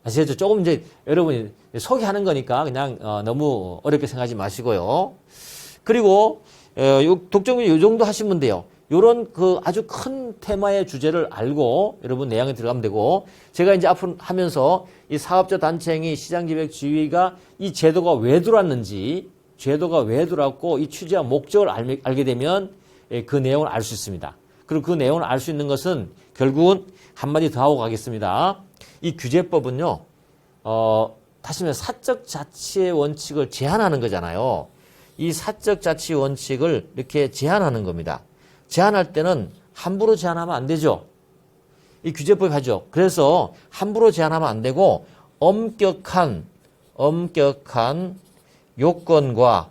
아시겠죠? 조금 이제 여러분이 소개하는 거니까 그냥 너무 어렵게 생각하지 마시고요. 그리고 독점규제 요 정도 하시면 돼요. 요런 그 아주 큰 테마의 주제를 알고 여러분 내용에 들어가면 되고 제가 이제 앞으로 하면서 이 사업자 단체행위 시장지배적 지위가 이 제도가 왜 들어왔는지 제도가 왜 들어왔고 이 취지와 목적을 알게 되면 그 내용을 알 수 있습니다. 그리고 그 내용을 알 수 있는 것은 결국은 한마디 더 하고 가겠습니다. 이 규제법은요, 다시 말해 사적 자치의 원칙을 제한하는 거잖아요. 이 사적 자치 원칙을 이렇게 제한하는 겁니다. 제한할 때는 함부로 제한하면 안 되죠. 이 규제법이 하죠. 그래서 함부로 제한하면 안 되고 엄격한 요건과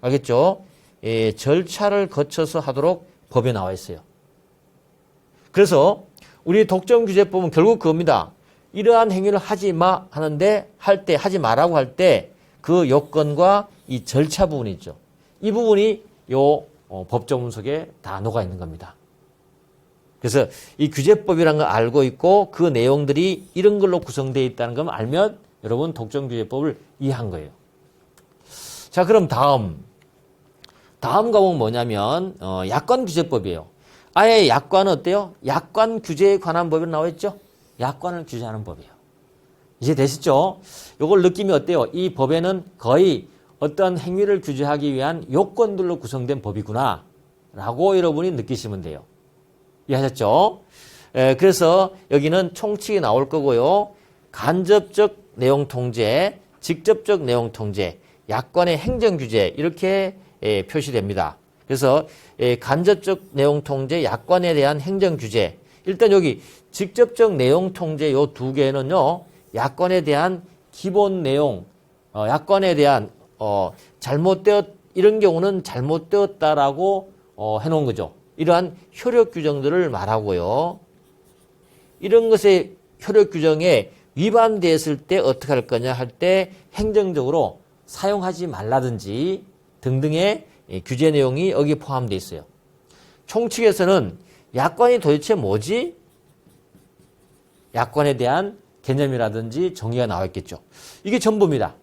알겠죠? 예, 절차를 거쳐서 하도록 법에 나와 있어요. 그래서 우리 독점규제법은 결국 그겁니다. 이러한 행위를 하지 마 하는데 하지 마라고 할 때 그 요건과 이 절차 부분이 있죠. 이 부분이 요 법조문 속에 다 녹아 있는 겁니다. 그래서 이 규제법이라는 걸 알고 있고 그 내용들이 이런 걸로 구성되어 있다는 걸 알면 여러분 독점규제법을 이해한 거예요. 자, 그럼 다음 과목은 뭐냐면 약관규제법이에요. 아예 약관은 어때요? 약관 규제에 관한 법이 나와 있죠? 약관을 규제하는 법이에요. 이제 되시죠? 이걸 느낌이 어때요? 이 법에는 거의 어떤 행위를 규제하기 위한 요건들로 구성된 법이구나 라고 여러분이 느끼시면 돼요. 이해하셨죠? 그래서 여기는 총칙이 나올 거고요. 간접적 내용 통제, 직접적 내용 통제, 약관의 행정 규제 이렇게 표시됩니다. 그래서 간접적 내용 통제, 약관에 대한 행정 규제. 일단 여기 직접적 내용 통제 요 두 개는요. 약관에 대한 기본 내용, 약관에 대한 이런 경우는 잘못되었다라고 해놓은 거죠. 이러한 효력 규정들을 말하고요. 이런 것의 효력 규정에 위반됐을 때 어떻게 할 거냐 할 때 행정적으로 사용하지 말라든지 등등의 규제 내용이 여기 포함되어 있어요. 총칙에서는 약관이 도대체 뭐지? 약관에 대한 개념이라든지 정의가 나와 있겠죠. 이게 전부입니다.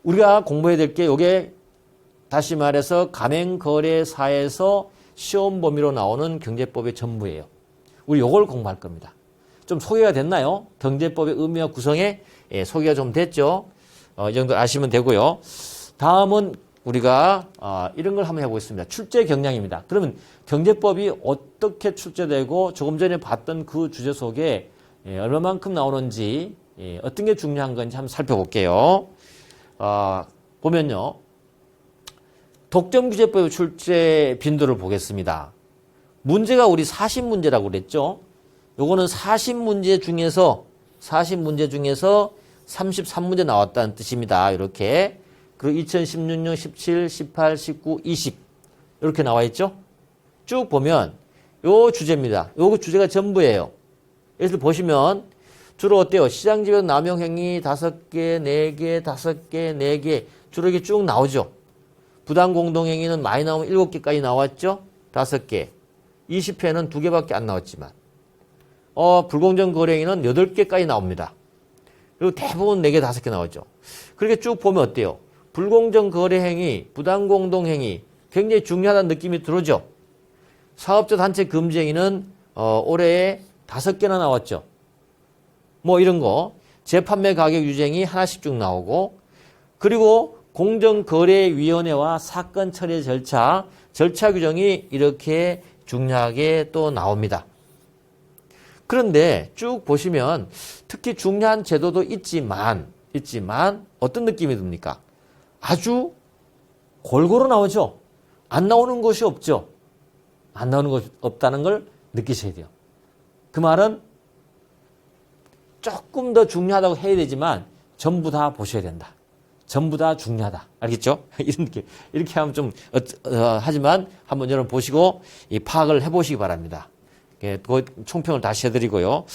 우리가 공부해야 될 게 이게 다시 말해서 가맹거래사에서 시험 범위로 나오는 경제법의 전부예요. 우리 이걸 공부할 겁니다. 좀 소개가 됐나요? 경제법의 의미와 구성에 소개가 좀 됐죠. 이 정도 아시면 되고요. 다음은 우리가 이런 걸 한번 해보겠습니다. 출제 경량입니다. 그러면 경제법이 어떻게 출제되고 조금 전에 봤던 그 주제 속에 얼마만큼 나오는지 어떤 게 중요한 건지 한번 살펴볼게요. 보면요. 독점규제법의 출제 빈도를 보겠습니다. 문제가 우리 40문제라고 그랬죠. 요거는 40문제 중에서 33문제 나왔다는 뜻입니다. 이렇게. 그리고 2016년 17, 18, 19, 20 이렇게 나와 있죠. 쭉 보면 요 주제입니다. 요 주제가 전부예요. 여기서 보시면 주로 어때요? 시장지배 남용행위 5개, 4개, 5개, 4개 주로 이렇게 쭉 나오죠. 부당공동행위는 많이 나오면 7개까지 나왔죠. 5개. 20회는 2개밖에 안 나왔지만 불공정 거래행위는 8개까지 나옵니다. 그리고 대부분 4개, 5개 나오죠. 그렇게 쭉 보면 어때요? 불공정 거래행위, 부당공동행위 굉장히 중요하다는 느낌이 들어오죠. 사업자 단체 금지행위는 올해에 5개나 나왔죠. 뭐 이런 거. 재판매 가격 유쟁이 하나씩 쭉 나오고 그리고 공정거래위원회와 사건 처리 절차 규정이 이렇게 중요하게 또 나옵니다. 그런데 쭉 보시면 특히 중요한 제도도 있지만 어떤 느낌이 듭니까? 아주 골고루 나오죠. 안 나오는 것이 없죠. 안 나오는 것이 없다는 걸 느끼셔야 돼요. 그 말은 조금 더 중요하다고 해야 되지만 전부 다 보셔야 된다. 전부 다 중요하다. 알겠죠? 이런 느낌. 이렇게 하면 좀 하지만 한번 여러분 보시고 이 파악을 해보시기 바랍니다. 그 총평을 다시 해드리고요.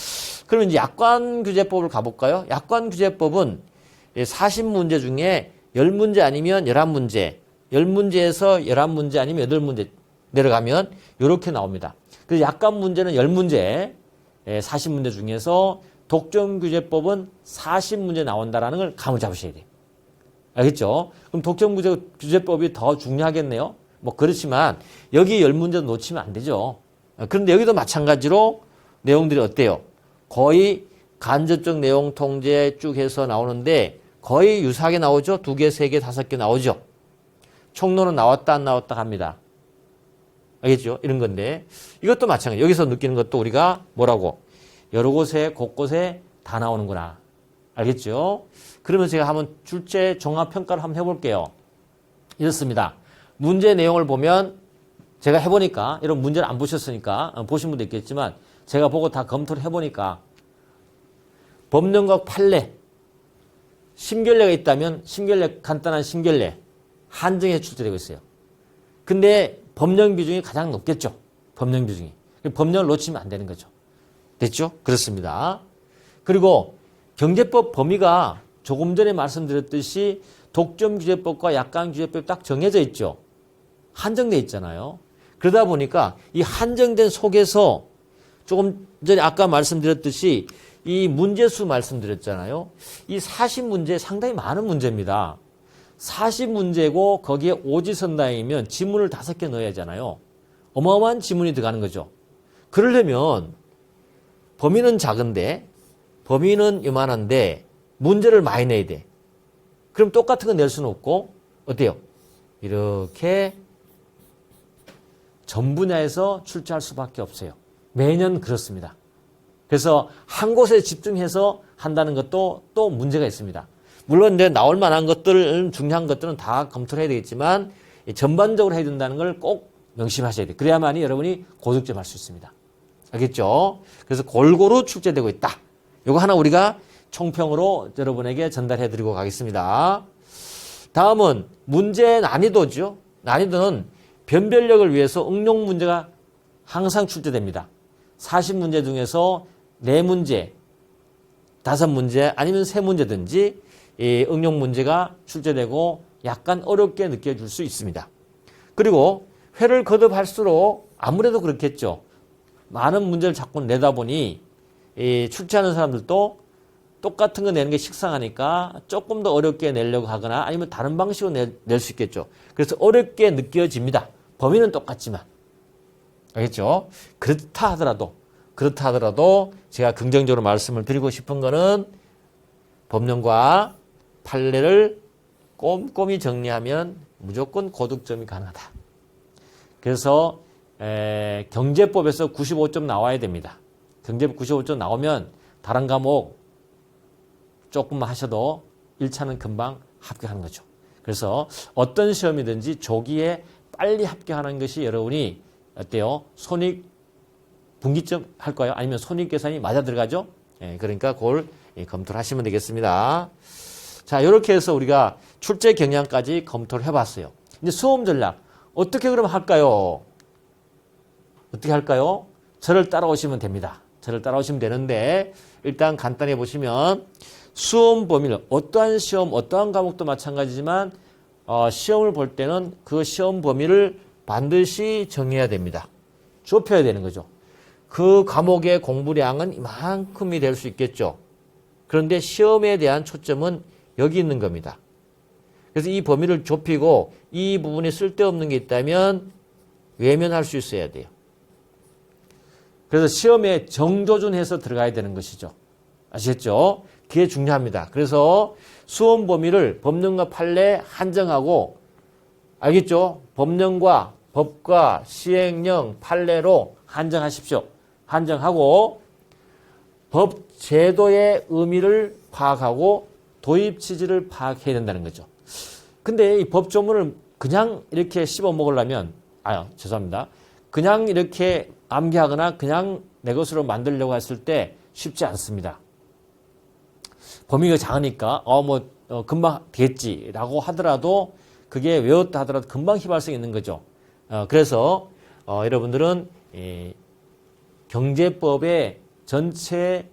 그러면 이제 약관규제법을 가볼까요? 약관규제법은 40문제 중에 10문제 아니면 11문제, 10문제에서 11문제 아니면 8문제 내려가면 이렇게 나옵니다. 그래서 약관 문제는 10문제, 40문제 중에서 독점규제법은 40문제 나온다라는 걸 감을 잡으셔야 돼요. 알겠죠? 그럼 독점규제법이 더 중요하겠네요. 뭐 그렇지만 여기 10문제도 놓치면 안 되죠. 그런데 여기도 마찬가지로 내용들이 어때요? 거의 간접적 내용 통제 쭉 해서 나오는데 거의 유사하게 나오죠. 2개, 3개, 5개 나오죠. 총론은 나왔다 안 나왔다 합니다. 알겠죠? 이런 건데 이것도 마찬가지. 여기서 느끼는 것도 우리가 뭐라고? 여러 곳에 곳곳에 다 나오는구나. 알겠죠? 그러면 제가 한번 출제 종합평가를 한번 해볼게요. 이렇습니다. 문제 내용을 보면 제가 해보니까, 여러분 문제를 안 보셨으니까 보신 분도 있겠지만 제가 보고 다 검토를 해보니까 법령과 판례, 심결례가 있다면 심결례, 간단한 심결례 한정해 출제되고 있어요. 근데 법령 비중이 가장 높겠죠. 법령 비중이. 법령을 놓치면 안 되는 거죠. 됐죠? 그렇습니다. 그리고 경제법 범위가 조금 전에 말씀드렸듯이 독점규제법과 약관규제법이 딱 정해져 있죠. 한정돼 있잖아요. 그러다 보니까 이 한정된 속에서 조금 전에 아까 말씀드렸듯이 이 문제수 말씀드렸잖아요. 이 40문제 상당히 많은 문제입니다. 40문제고 거기에 오지선다이면 지문을 5개 넣어야 하잖아요. 어마어마한 지문이 들어가는 거죠. 그러려면 범위는 작은데 범위는 요만한데 문제를 많이 내야 돼. 그럼 똑같은 거 낼 수는 없고 어때요? 이렇게 전 분야에서 출제할 수밖에 없어요. 매년 그렇습니다. 그래서 한 곳에 집중해서 한다는 것도 또 문제가 있습니다. 물론 이제 나올 만한 것들, 중요한 것들은 다 검토를 해야 되겠지만 전반적으로 해야 된다는 걸 꼭 명심하셔야 돼요. 그래야만이 여러분이 고득점 할 수 있습니다. 알겠죠? 그래서 골고루 출제되고 있다. 이거 하나 우리가 총평으로 여러분에게 전달해 드리고 가겠습니다. 다음은 문제 난이도죠. 난이도는 변별력을 위해서 응용 문제가 항상 출제됩니다. 40문제 중에서 4문제, 5문제 아니면 3문제든지 이 응용 문제가 출제되고 약간 어렵게 느껴질 수 있습니다. 그리고 회를 거듭할수록 아무래도 그렇겠죠. 많은 문제를 자꾸 내다 보니 출제하는 사람들도 똑같은 거 내는 게 식상하니까 조금 더 어렵게 내려고 하거나 아니면 다른 방식으로 낼 수 있겠죠. 그래서 어렵게 느껴집니다. 범위는 똑같지만. 알겠죠? 그렇다 하더라도 제가 긍정적으로 말씀을 드리고 싶은 거는 법령과 판례를 꼼꼼히 정리하면 무조건 고득점이 가능하다. 그래서 경제법에서 95점 나와야 됩니다. 경제법 95점 나오면 다른 과목 조금만 하셔도 1차는 금방 합격하는 거죠. 그래서 어떤 시험이든지 조기에 빨리 합격하는 것이 여러분이 어때요? 손익 분기점 할까요? 아니면 손익 계산이 맞아 들어가죠? 그러니까 그걸 검토를 하시면 되겠습니다. 자, 이렇게 해서 우리가 출제 경향까지 검토를 해봤어요. 이제 수험 전략 어떻게 그럼 할까요? 어떻게 할까요? 저를 따라오시면 됩니다. 저를 따라오시면 되는데 일단 간단히 보시면 수험 범위를 어떠한 시험, 어떠한 과목도 마찬가지지만 시험을 볼 때는 그 시험 범위를 반드시 정해야 됩니다. 좁혀야 되는 거죠. 그 과목의 공부량은 이만큼이 될 수 있겠죠. 그런데 시험에 대한 초점은 여기 있는 겁니다. 그래서 이 범위를 좁히고 이 부분에 쓸데없는 게 있다면 외면할 수 있어야 돼요. 그래서 시험에 정조준해서 들어가야 되는 것이죠. 아시겠죠? 그게 중요합니다. 그래서 수험 범위를 법령과 판례 한정하고 알겠죠? 법령과 법과 시행령 판례로 한정하십시오. 한정하고 법 제도의 의미를 파악하고 도입 취지를 파악해야 된다는 거죠. 근데 이 법조문을 그냥 이렇게 씹어 먹으려면 죄송합니다. 그냥 이렇게 암기하거나 그냥 내 것으로 만들려고 했을 때 쉽지 않습니다. 범위가 작으니까 금방 되겠지라고 하더라도 그게 외웠다 하더라도 금방 휘발성이 있는 거죠. 그래서 여러분들은 경제법의 전체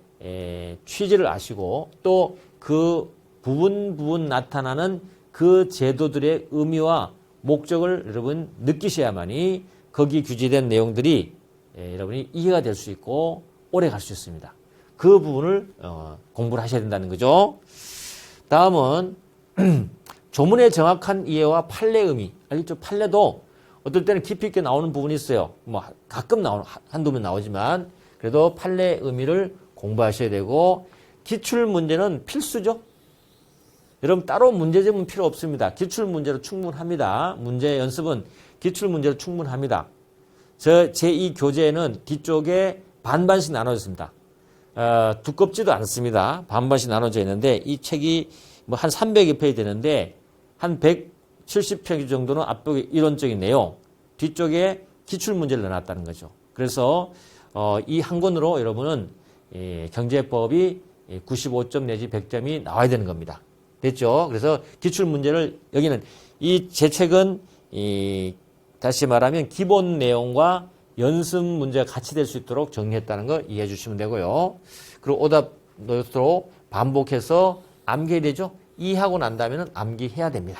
취지를 아시고 또 그 부분 나타나는 그 제도들의 의미와 목적을 여러분 느끼셔야만이 거기 규제된 내용들이 여러분이 이해가 될 수 있고 오래 갈 수 있습니다. 그 부분을 공부를 하셔야 된다는 거죠. 다음은 조문의 정확한 이해와 판례 의미. 알겠죠? 판례도 어떨 때는 깊이 있게 나오는 부분이 있어요. 가끔 한두 번 나오지만 그래도 판례 의미를 공부하셔야 되고 기출문제는 필수죠. 여러분 따로 문제집은 필요 없습니다. 기출문제로 충분합니다. 문제 연습은 기출문제로 충분합니다. 제2 교재에는 뒤쪽에 반반씩 나눠졌습니다. 두껍지도 않습니다. 반반씩 나눠져 있는데 이 책이 한 300여 페이지 되는데 한 170페이지 정도는 앞쪽에 이론적인 내용, 뒤쪽에 기출문제를 넣어놨다는 거죠. 그래서 이 한 권으로 여러분은 경제법이 95점 내지 100점이 나와야 되는 겁니다. 됐죠? 그래서 기출문제를 여기는 제 책은 다시 말하면 기본 내용과 연습 문제가 같이 될 수 있도록 정리했다는 거 이해해 주시면 되고요. 그리고 오답노트로 반복해서 암기해야 되죠? 이해하고 난 다음에는 암기해야 됩니다.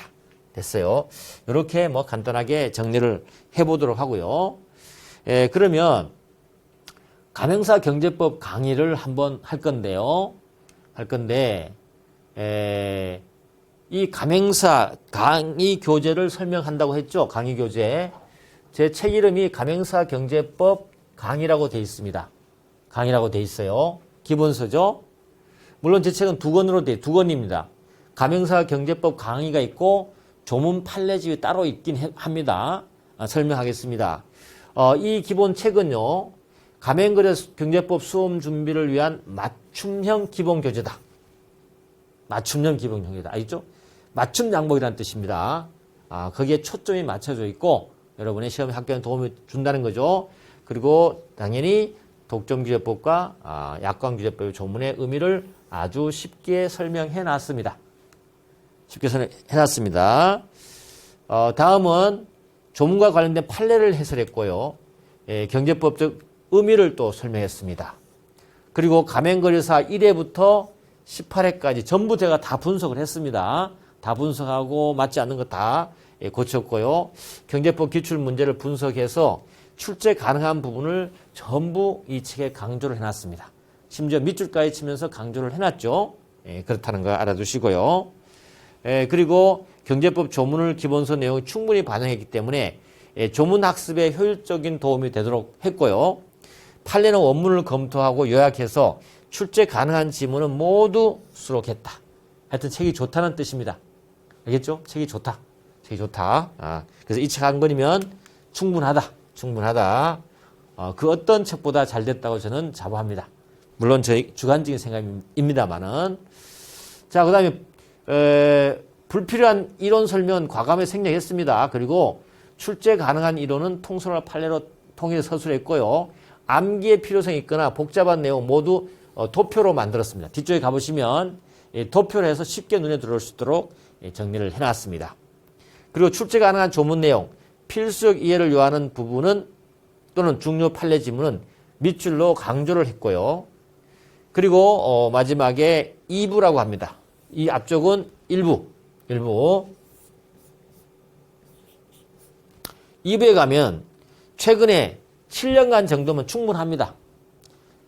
됐어요. 이렇게 뭐 간단하게 정리를 해보도록 하고요. 그러면 가맹사 경제법 강의를 한번 할 건데요. 이 가맹사 강의 교재를 설명한다고 했죠. 강의 교재. 제 책 이름이 가맹사 경제법 강의라고 되어 있습니다. 강의라고 되어 있어요. 기본서죠. 물론 제 책은 두 권입니다. 가맹사 경제법 강의가 있고 조문 판례집이 따로 있긴 합니다. 설명하겠습니다. 이 기본 책은요. 가맹거래 경제법 수험 준비를 위한 맞춤형 기본 교재다. 맞춤형 기본 교재다. 알겠죠? 맞춤 양복이라는 뜻입니다. 거기에 초점이 맞춰져 있고 여러분의 시험 합격에 도움이 준다는 거죠. 그리고 당연히 독점규제법과 약관규제법의 조문의 의미를 아주 쉽게 설명해 놨습니다. 다음은 조문과 관련된 판례를 해설했고요. 경제법적 의미를 또 설명했습니다. 그리고 가맹거래사 1회부터 18회까지 전부 제가 다 분석을 했습니다. 다 분석하고 맞지 않는 거 다 고쳤고요. 경제법 기출 문제를 분석해서 출제 가능한 부분을 전부 이 책에 강조를 해놨습니다. 심지어 밑줄까지 치면서 강조를 해놨죠. 그렇다는 거 알아두시고요. 그리고 경제법 조문을 기본서 내용이 충분히 반영했기 때문에 조문 학습에 효율적인 도움이 되도록 했고요. 판례는 원문을 검토하고 요약해서 출제 가능한 지문은 모두 수록했다. 하여튼 책이 좋다는 뜻입니다. 알겠죠? 책이 좋다. 그래서 이 책 한 권이면 충분하다. 그 어떤 책보다 잘 됐다고 저는 자부합니다. 물론 저희 주관적인 생각입니다만은. 자, 그 다음에 불필요한 이론 설명은 과감히 생략했습니다. 그리고 출제 가능한 이론은 통설과 판례로 통일해 서술했고요. 암기의 필요성이 있거나 복잡한 내용 모두 도표로 만들었습니다. 뒤쪽에 가보시면 도표를 해서 쉽게 눈에 들어올 수 있도록 정리를 해놨습니다. 그리고 출제 가능한 조문 내용, 필수적 이해를 요하는 부분은 또는 중요 판례 지문은 밑줄로 강조를 했고요. 그리고 마지막에 2부라고 합니다. 이 앞쪽은 1부. 2부에 가면 최근에 7년간 정도면 충분합니다.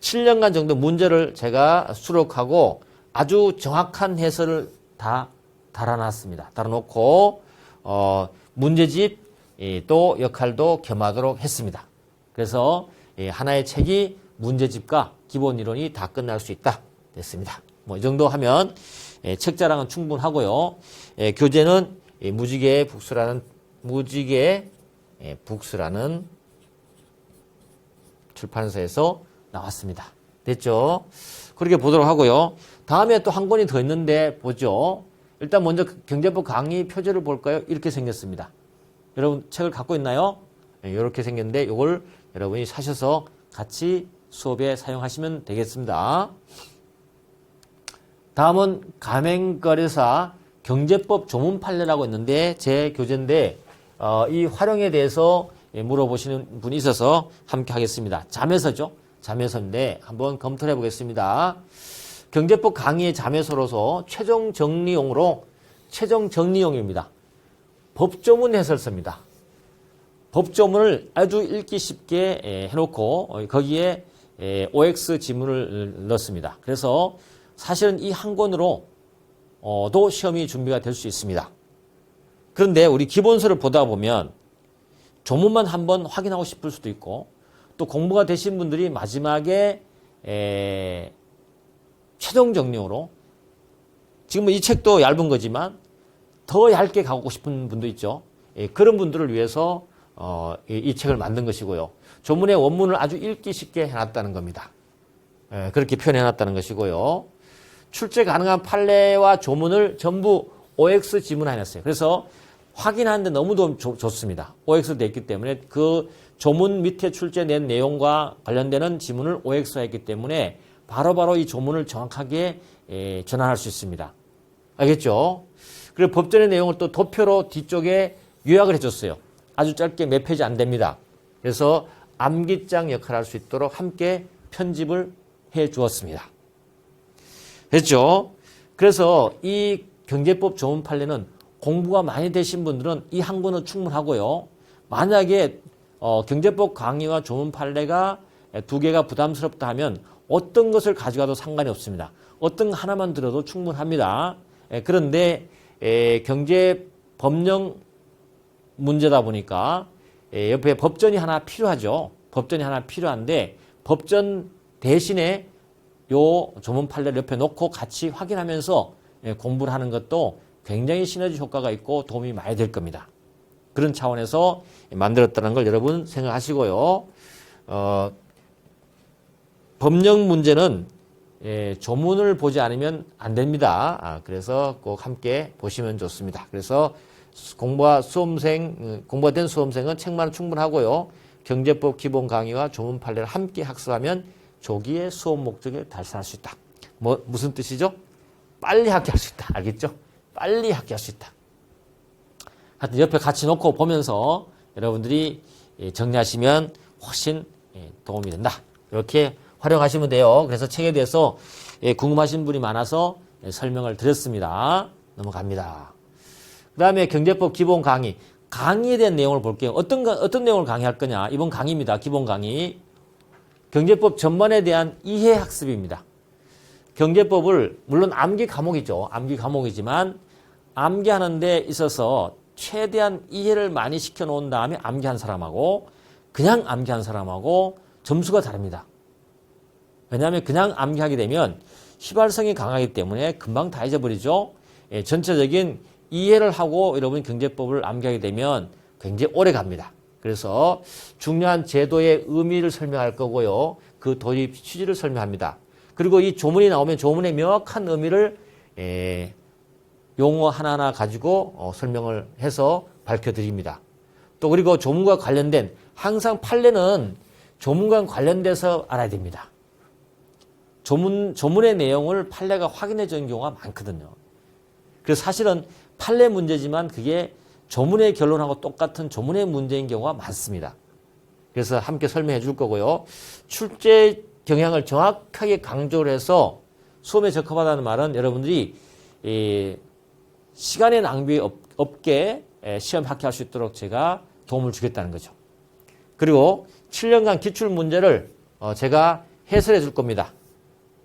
7년간 정도 문제를 제가 수록하고 아주 정확한 해설을 다 달아놨습니다. 달아놓고 문제집 또 역할도 겸하도록 했습니다. 그래서 하나의 책이 문제집과 기본 이론이 다 끝날 수 있다. 됐습니다. 뭐 이 정도 하면 책 자랑은 충분하고요. 교재는 무지개 북스라는 출판사에서 나왔습니다. 됐죠? 그렇게 보도록 하고요. 다음에 또 한 권이 더 있는데 보죠. 일단 먼저 경제법 강의 표제를 볼까요? 이렇게 생겼습니다. 여러분 책을 갖고 있나요? 이렇게 생겼는데 이걸 여러분이 사셔서 같이 수업에 사용하시면 되겠습니다. 다음은 가맹거래사 경제법 조문 판례라고 있는데 제 교재인데 이 활용에 대해서 물어보시는 분이 있어서 함께 하겠습니다. 자매서죠. 자매서인데 한번 검토를 해보겠습니다. 경제법 강의의 자매서로서 최종 정리용입니다. 법조문 해설서입니다. 법조문을 아주 읽기 쉽게 해놓고 거기에 OX 지문을 넣습니다. 그래서 사실은 이 한 권으로 도 시험이 준비가 될 수 있습니다. 그런데 우리 기본서를 보다 보면 조문만 한번 확인하고 싶을 수도 있고 또 공부가 되신 분들이 마지막에 최종 정리용으로 지금 이 책도 얇은 거지만 더 얇게 가고 싶은 분도 있죠. 그런 분들을 위해서 이 책을 만든 것이고요. 조문의 원문을 아주 읽기 쉽게 해놨다는 겁니다. 그렇게 표현해놨다는 것이고요. 출제 가능한 판례와 조문을 전부 OX 지문화해놨어요. 그래서 확인하는데 너무 좋습니다. OX로 되어 있기 때문에 그 조문 밑에 출제된 내용과 관련되는 지문을 OX화했기 때문에 바로바로 이 조문을 정확하게 전환할 수 있습니다. 알겠죠? 그리고 법전의 내용을 또 도표로 뒤쪽에 요약을 해줬어요. 아주 짧게 몇 페이지 안 됩니다. 그래서 암기장 역할을 할 수 있도록 함께 편집을 해 주었습니다. 됐죠? 그래서 이 경제법 조문 판례는 공부가 많이 되신 분들은 이 한 권은 충분하고요. 만약에 경제법 강의와 조문 판례가 두 개가 부담스럽다 하면 어떤 것을 가져가도 상관이 없습니다. 어떤 하나만 들어도 충분합니다. 그런데 경제 법령 문제다 보니까 옆에 법전이 하나 필요하죠. 법전이 하나 필요한데 법전 대신에 요 조문 판례를 옆에 놓고 같이 확인하면서 공부를 하는 것도 굉장히 시너지 효과가 있고 도움이 많이 될 겁니다. 그런 차원에서 만들었다는 걸 여러분 생각하시고요. 법령 문제는 조문을 보지 않으면 안 됩니다. 그래서 꼭 함께 보시면 좋습니다. 그래서 공부가 된 수험생은 책만은 충분하고요. 경제법 기본 강의와 조문 판례를 함께 학습하면 조기에 수험 목적에 달성할 수 있다. 무슨 뜻이죠? 빨리 학교할 수 있다. 알겠죠? 빨리 학교할 수 있다. 하여튼 옆에 같이 놓고 보면서 여러분들이 정리하시면 훨씬 도움이 된다. 이렇게 활용하시면 돼요. 그래서 책에 대해서 궁금하신 분이 많아서 설명을 드렸습니다. 넘어갑니다. 그 다음에 경제법 기본 강의. 강의에 대한 내용을 볼게요. 어떤 내용을 강의할 거냐. 이번 강의입니다. 기본 강의. 경제법 전반에 대한 이해 학습입니다. 경제법을 물론 암기 과목이죠. 암기 과목이지만 암기하는 데 있어서 최대한 이해를 많이 시켜놓은 다음에 암기한 사람하고 그냥 암기한 사람하고 점수가 다릅니다. 왜냐하면 그냥 암기하게 되면 휘발성이 강하기 때문에 금방 다 잊어버리죠. 전체적인 이해를 하고 여러분 경제법을 암기하게 되면 굉장히 오래 갑니다. 그래서 중요한 제도의 의미를 설명할 거고요. 그 도입 취지를 설명합니다. 그리고 이 조문이 나오면 조문의 명확한 의미를 용어 하나하나 가지고 설명을 해서 밝혀드립니다. 또 그리고 조문과 관련된 항상 판례는 조문과 관련돼서 알아야 됩니다. 조문의 내용을 판례가 확인해 주는 경우가 많거든요. 그래서 사실은 판례 문제지만 그게 조문의 결론하고 똑같은 조문의 문제인 경우가 많습니다. 그래서 함께 설명해 줄 거고요. 출제 경향을 정확하게 강조를 해서 수험에 적합하다는 말은 여러분들이 시간의 낭비 없게 시험 합격할 수 있도록 제가 도움을 주겠다는 거죠. 그리고 7년간 기출 문제를 제가 해설해 줄 겁니다.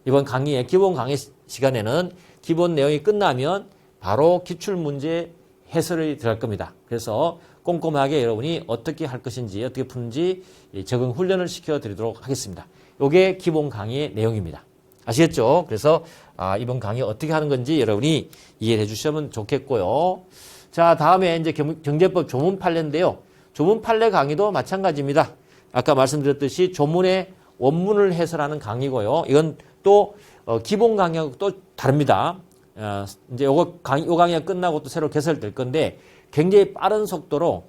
이번 강의의 기본 강의 시간에는 기본 내용이 끝나면 바로 기출 문제 해설이 들어갈 겁니다. 그래서 꼼꼼하게 여러분이 어떻게 할 것인지 어떻게 푸는지 적응 훈련을 시켜드리도록 하겠습니다. 이게 기본 강의의 내용입니다. 아시겠죠? 그래서 이번 강의 어떻게 하는 건지 여러분이 이해해 주시면 좋겠고요. 자, 다음에 이제 경제법 조문 판례인데요. 조문 판례 강의도 마찬가지입니다. 아까 말씀드렸듯이 조문의 원문을 해설하는 강의고요. 이건 또 기본 강의하고 또 다릅니다. 이제 요 강의가 끝나고 또 새로 개설될 건데 굉장히 빠른 속도로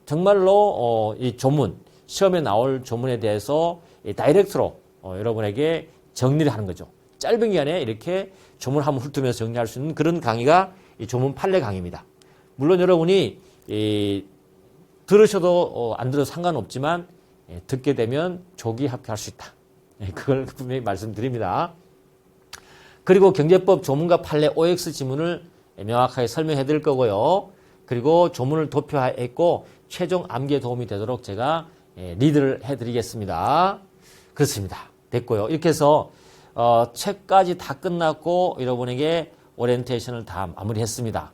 정말로 이 조문, 시험에 나올 조문에 대해서 다이렉트로 여러분에게 정리를 하는 거죠. 짧은 기간에 이렇게 조문 한번 훑으면서 정리할 수 있는 그런 강의가 이 조문 판례 강의입니다. 물론 여러분이 들으셔도 안 들어도 상관없지만 듣게 되면 조기 합격할 수 있다. 그걸 분명히 말씀드립니다. 그리고 경제법 조문과 판례 OX 지문을 명확하게 설명해 드릴 거고요. 그리고 조문을 도표했고 최종 암기에 도움이 되도록 제가 리드를 해드리겠습니다. 그렇습니다. 됐고요. 이렇게 해서 책까지 다 끝났고 여러분에게 오리엔테이션을 다 마무리했습니다.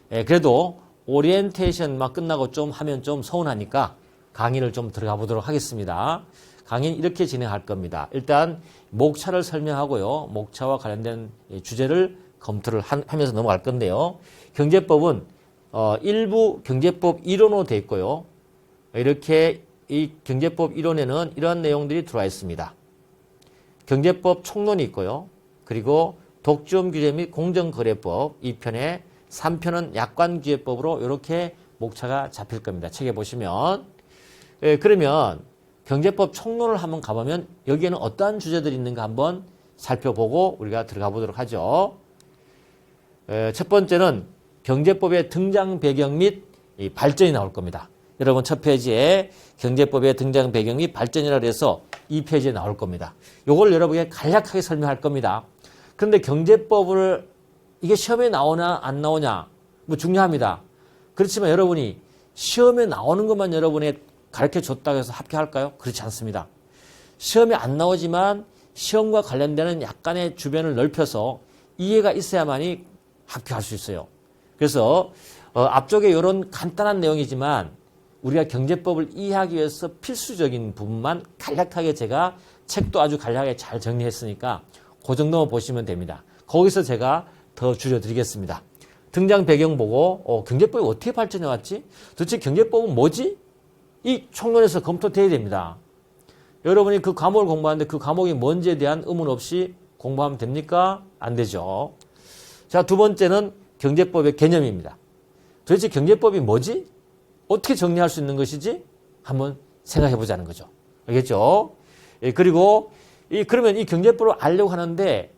그래도 오리엔테이션만 끝나고 좀 하면 좀 서운하니까 강의를 좀 들어가 보도록 하겠습니다. 강의는 이렇게 진행할 겁니다. 일단 목차를 설명하고요. 목차와 관련된 주제를 검토를 하면서 넘어갈 건데요. 경제법은 일부 경제법 이론으로 되어 있고요. 이렇게 이 경제법 이론에는 이러한 내용들이 들어와 있습니다. 경제법 총론이 있고요. 그리고 독점 규제 및 공정거래법 2편에 3편은 약관규제법으로 이렇게 목차가 잡힐 겁니다. 책에 보시면. 그러면 경제법 총론을 한번 가보면 여기에는 어떠한 주제들이 있는가 한번 살펴보고 우리가 들어가 보도록 하죠. 첫 번째는 경제법의 등장 배경 및 발전이 나올 겁니다. 여러분 첫 페이지에 경제법의 등장 배경 및 발전이라 해서 이 페이지에 나올 겁니다. 이걸 여러분에게 간략하게 설명할 겁니다. 그런데 경제법을 이게 시험에 나오나 안 나오냐 뭐 중요합니다. 그렇지만 여러분이 시험에 나오는 것만 여러분에 가르쳐 줬다고 해서 합격할까요? 그렇지 않습니다. 시험에 안 나오지만 시험과 관련되는 약간의 주변을 넓혀서 이해가 있어야만이 합격할 수 있어요. 그래서 앞쪽에 이런 간단한 내용이지만 우리가 경제법을 이해하기 위해서 필수적인 부분만 간략하게 제가 책도 아주 간략하게 잘 정리했으니까 그 정도만 보시면 됩니다. 거기서 제가 더 줄여드리겠습니다. 등장 배경 보고 경제법이 어떻게 발전해 왔지? 도대체 경제법은 뭐지? 이 총론에서 검토돼야 됩니다. 여러분이 그 과목을 공부하는데 그 과목이 뭔지에 대한 의문 없이 공부하면 됩니까? 안 되죠. 자, 두 번째는 경제법의 개념입니다. 도대체 경제법이 뭐지? 어떻게 정리할 수 있는 것이지? 한번 생각해 보자는 거죠. 알겠죠? 예, 그리고 그러면 이 경제법을 알려고 하는데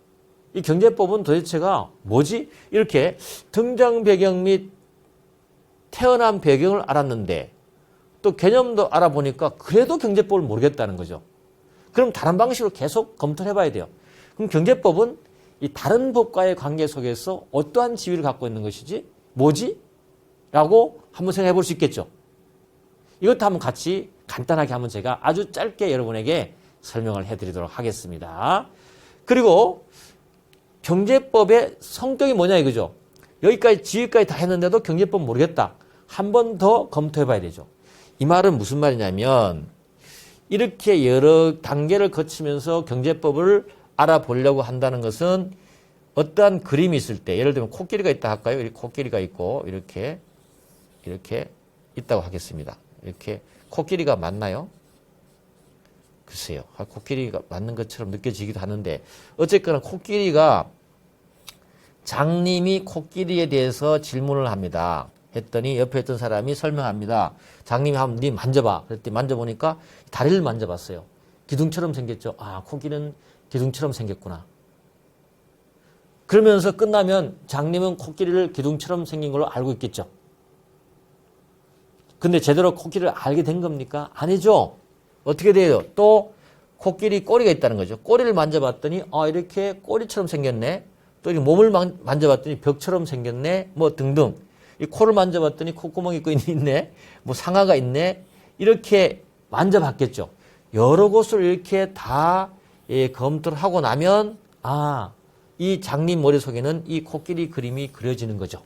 이 경제법은 도대체가 뭐지? 이렇게 등장 배경 및 태어난 배경을 알았는데 또 개념도 알아보니까 그래도 경제법을 모르겠다는 거죠. 그럼 다른 방식으로 계속 검토를 해봐야 돼요. 그럼 경제법은 이 다른 법과의 관계 속에서 어떠한 지위를 갖고 있는 것이지? 뭐지? 라고 한번 생각해 볼 수 있겠죠. 이것도 한번 같이 간단하게 한번 제가 아주 짧게 여러분에게 설명을 해드리도록 하겠습니다. 그리고 경제법의 성격이 뭐냐 이거죠. 여기까지 지위까지 다 했는데도 경제법 모르겠다. 한 번 더 검토해 봐야 되죠. 이 말은 무슨 말이냐면 이렇게 여러 단계를 거치면서 경제법을 알아보려고 한다는 것은 어떠한 그림이 있을 때 예를 들면 코끼리가 있다 할까요? 이렇게 코끼리가 있고 이렇게 있다고 하겠습니다. 이렇게 코끼리가 맞나요? 글쎄요. 코끼리가 맞는 것처럼 느껴지기도 하는데 어쨌거나 코끼리가 장님이 코끼리에 대해서 질문을 합니다. 했더니 옆에 있던 사람이 설명합니다. 장님이 한번 니 만져봐. 그랬더니 만져보니까 다리를 만져봤어요. 기둥처럼 생겼죠. 아, 코끼리는 기둥처럼 생겼구나. 그러면서 끝나면 장님은 코끼리를 기둥처럼 생긴 걸로 알고 있겠죠. 근데 제대로 코끼리를 알게 된 겁니까? 아니죠. 어떻게 돼요? 또 코끼리 꼬리가 있다는 거죠. 꼬리를 만져봤더니 이렇게 꼬리처럼 생겼네. 또 이렇게 몸을 만져봤더니 벽처럼 생겼네. 뭐 등등. 이 코를 만져봤더니 콧구멍이 있네. 뭐 상아가 있네. 이렇게 만져봤겠죠. 여러 곳을 이렇게 다 검토를 하고 나면 이 장님 머릿속에는 이 코끼리 그림이 그려지는 거죠.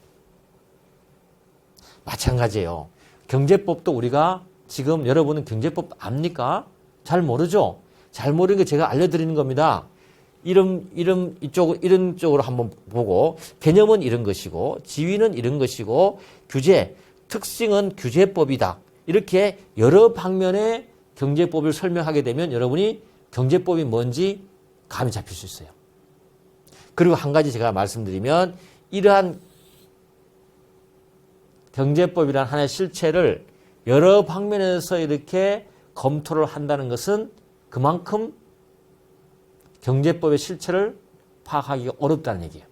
마찬가지예요. 경제법도 우리가 지금 여러분은 경제법 압니까? 잘 모르죠? 잘 모르는 게 제가 알려드리는 겁니다. 이런 쪽으로 한번 보고 개념은 이런 것이고 지위는 이런 것이고 규제, 특징은 규제법이다. 이렇게 여러 방면의 경제법을 설명하게 되면 여러분이 경제법이 뭔지 감이 잡힐 수 있어요. 그리고 한 가지 제가 말씀드리면 이러한 경제법이란 하나의 실체를 여러 방면에서 이렇게 검토를 한다는 것은 그만큼 경제법의 실체를 파악하기가 어렵다는 얘기예요.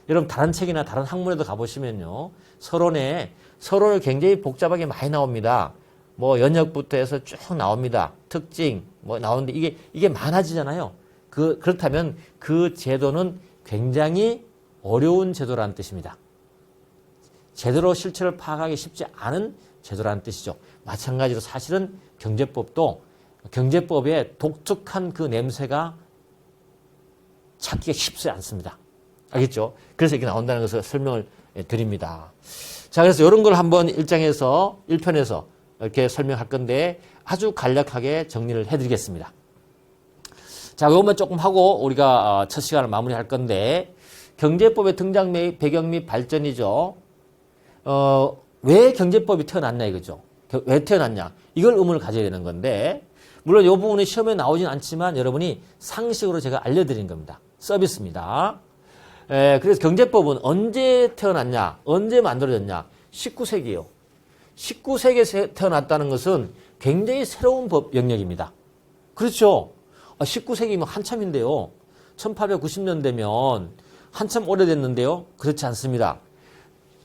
여러분 다른 책이나 다른 학문에도 가보시면요. 서론을 굉장히 복잡하게 많이 나옵니다. 뭐 연역부터 해서 쭉 나옵니다. 특징 뭐 나오는데 이게 많아지잖아요. 그렇다면 그 제도는 굉장히 어려운 제도라는 뜻입니다. 제대로 실체를 파악하기 쉽지 않은 제도라는 뜻이죠. 마찬가지로 사실은 경제법도 경제법의 독특한 그 냄새가 찾기가 쉽지 않습니다. 알겠죠? 그래서 이렇게 나온다는 것을 설명을 드립니다. 자, 그래서 이런 걸 한번 1편에서 이렇게 설명할 건데 아주 간략하게 정리를 해드리겠습니다. 자, 이것만 조금 하고 우리가 첫 시간을 마무리할 건데 경제법의 등장 배경 및 발전이죠. 왜 경제법이 태어났냐 이거죠. 왜 태어났냐. 이걸 의문을 가져야 되는 건데 물론 이 부분이 시험에 나오진 않지만 여러분이 상식으로 제가 알려드린 겁니다. 서비스입니다. 그래서 경제법은 언제 태어났냐, 언제 만들어졌냐? 19세기예요. 19세기에 태어났다는 것은 굉장히 새로운 법 영역입니다. 그렇죠? 19세기면 한참인데요. 1890년대면 한참 오래됐는데요. 그렇지 않습니다.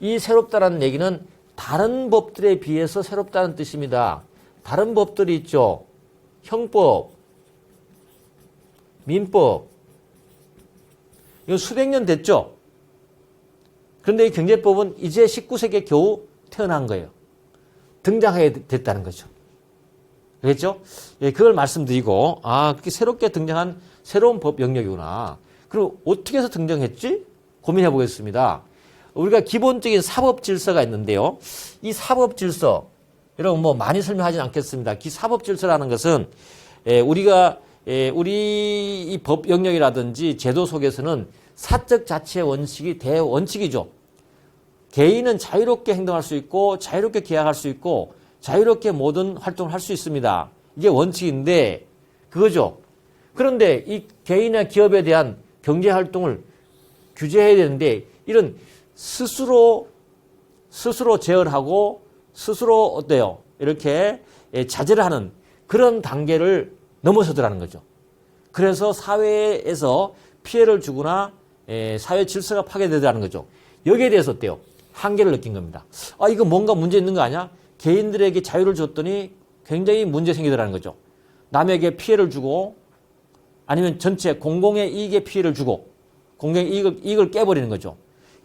이 새롭다라는 얘기는 다른 법들에 비해서 새롭다는 뜻입니다. 다른 법들이 있죠. 형법, 민법. 이거 수백 년 됐죠. 그런데 이 경제법은 이제 19세기에 겨우 태어난 거예요. 등장하게 됐다는 거죠. 알겠죠? 예, 그걸 말씀드리고, 그렇게 새롭게 등장한 새로운 법 영역이구나. 그럼 어떻게 해서 등장했지? 고민해 보겠습니다. 우리가 기본적인 사법 질서가 있는데요. 이 사법 질서, 여러분 뭐 많이 설명하진 않겠습니다. 이 사법 질서라는 것은 우리가 우리 이 법 영역이라든지 제도 속에서는 사적 자치의 원칙이 대원칙이죠. 개인은 자유롭게 행동할 수 있고 자유롭게 계약할 수 있고 자유롭게 모든 활동을 할 수 있습니다. 이게 원칙인데 그거죠. 그런데 이 개인이나 기업에 대한 경제 활동을 규제해야 되는데 이런 스스로 제어하고 스스로 어때요? 이렇게 자제를 하는 그런 단계를 넘어서더라는 거죠. 그래서 사회에서 피해를 주거나 사회 질서가 파괴되더라는 거죠. 여기에 대해서 어때요? 한계를 느낀 겁니다. 이거 뭔가 문제 있는 거 아니야? 개인들에게 자유를 줬더니 굉장히 문제 생기더라는 거죠. 남에게 피해를 주고 아니면 전체 공공의 이익에 피해를 주고 공공의 이익을 깨버리는 거죠.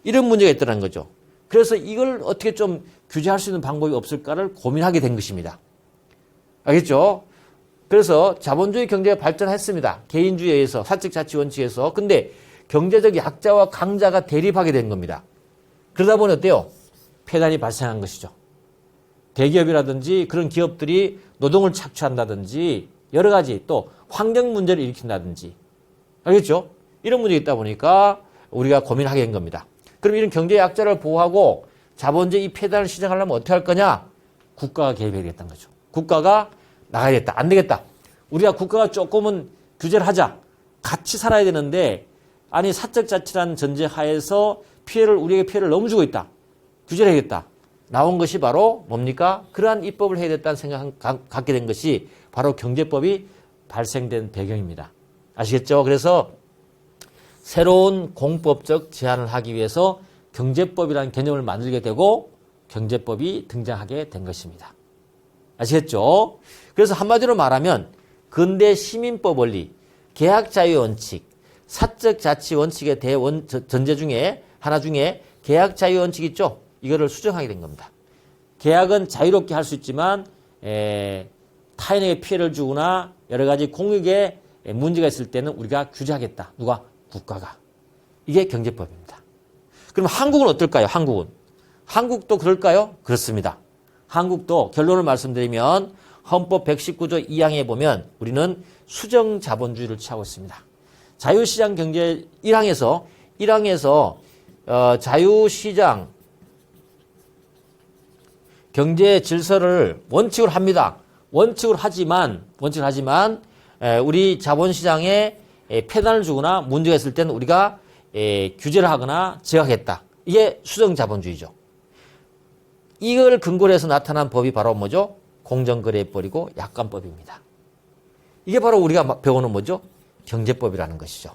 이런 문제가 있더라는 거죠. 그래서 이걸 어떻게 좀 규제할 수 있는 방법이 없을까를 고민하게 된 것입니다. 알겠죠? 그래서 자본주의 경제가 발전했습니다. 개인주의에 의해서, 사적 자치 원칙에서. 근데 경제적 약자와 강자가 대립하게 된 겁니다. 그러다 보니 어때요? 폐단이 발생한 것이죠. 대기업이라든지 그런 기업들이 노동을 착취한다든지 여러 가지 또 환경 문제를 일으킨다든지. 알겠죠? 이런 문제가 있다 보니까 우리가 고민하게 된 겁니다. 그럼 이런 경제 약자를 보호하고 자본주의 이 폐단을 시정하려면 어떻게 할 거냐? 국가가 개입해야겠다는 거죠. 국가가 나가야겠다. 안 되겠다. 우리가 국가가 조금은 규제를 하자. 같이 살아야 되는데 아니 사적 자치라는 전제 하에서 우리에게 피해를 너무 주고 있다. 규제를 해야겠다. 나온 것이 바로 뭡니까? 그러한 입법을 해야 됐다는 생각을 갖게 된 것이 바로 경제법이 발생된 배경입니다. 아시겠죠? 그래서 새로운 공법적 제한을 하기 위해서 경제법이라는 개념을 만들게 되고 경제법이 등장하게 된 것입니다. 아시겠죠? 그래서 한마디로 말하면 근대 시민법 원리, 계약자유 원칙, 사적 자치 원칙의 전제 중에 하나 중에 계약자유 원칙 있죠? 이거를 수정하게 된 겁니다. 계약은 자유롭게 할 수 있지만 타인에게 피해를 주거나 여러 가지 공익에 문제가 있을 때는 우리가 규제하겠다. 누가? 국가가. 이게 경제법입니다. 그럼 한국은 어떨까요? 한국도 그럴까요? 그렇습니다. 한국도 결론을 말씀드리면 헌법 119조 2항에 보면 우리는 수정 자본주의를 취하고 있습니다. 자유시장 경제 1항에서 자유시장 경제 질서를 원칙으로 합니다. 원칙을 하지만 우리 자본시장에 폐단을 주거나 문제가 있을 때는 우리가 규제를 하거나 제어하겠다. 이게 수정 자본주의죠. 이걸 근거로 해서 나타난 법이 바로 뭐죠? 공정거래법이고 약관법입니다. 이게 바로 우리가 배우는 뭐죠? 경제법이라는 것이죠.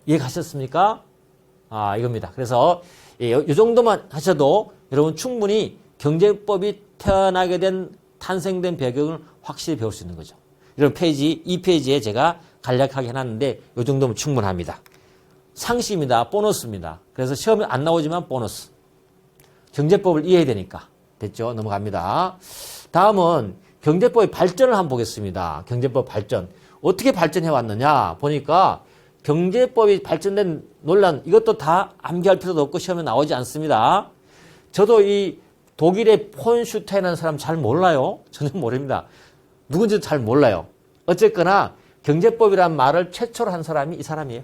이해가셨습니까? 이겁니다. 그래서 이 정도만 하셔도 여러분 충분히 경제법이 탄생된 배경을 확실히 배울 수 있는 거죠. 이런 이 페이지에 제가 간략하게 해놨는데 이 정도면 충분합니다. 상시입니다. 보너스입니다. 그래서 시험에 안 나오지만 보너스. 경제법을 이해해야 되니까. 됐죠? 넘어갑니다. 다음은 경제법의 발전을 한번 보겠습니다. 경제법 발전. 어떻게 발전해 왔느냐 보니까 경제법이 발전된 논란 이것도 다 암기할 필요도 없고 시험에 나오지 않습니다. 저도 이 독일의 폰 슈타인이라는 사람 잘 몰라요. 전혀 모릅니다. 누군지도 잘 몰라요. 어쨌거나 경제법이라는 말을 최초로 한 사람이 이 사람이에요.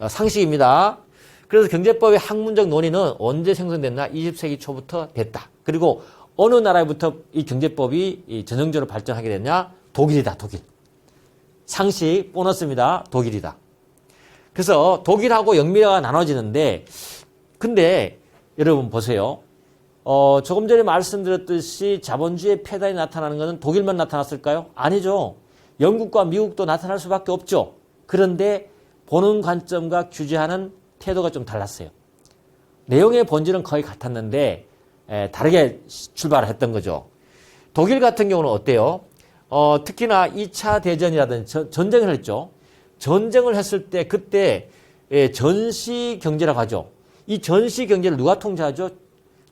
상식입니다. 그래서 경제법의 학문적 논의는 언제 생성됐나? 20세기 초부터 됐다. 그리고 어느 나라부터 이 경제법이 전형적으로 발전하게 됐냐? 독일이다. 독일. 상식 보너스입니다. 독일이다. 그래서 독일하고 영미가 나눠지는데 근데 여러분 보세요. 조금 전에 말씀드렸듯이 자본주의의 폐단이 나타나는 것은 독일만 나타났을까요? 아니죠. 영국과 미국도 나타날 수밖에 없죠. 그런데 보는 관점과 규제하는 태도가 좀 달랐어요. 내용의 본질은 거의 같았는데 다르게 출발을 했던 거죠. 독일 같은 경우는 어때요? 특히나 2차 대전이라든지 전쟁을 했죠. 전쟁을 했을 때 그때 전시 경제라고 하죠. 이 전시 경제를 누가 통제하죠?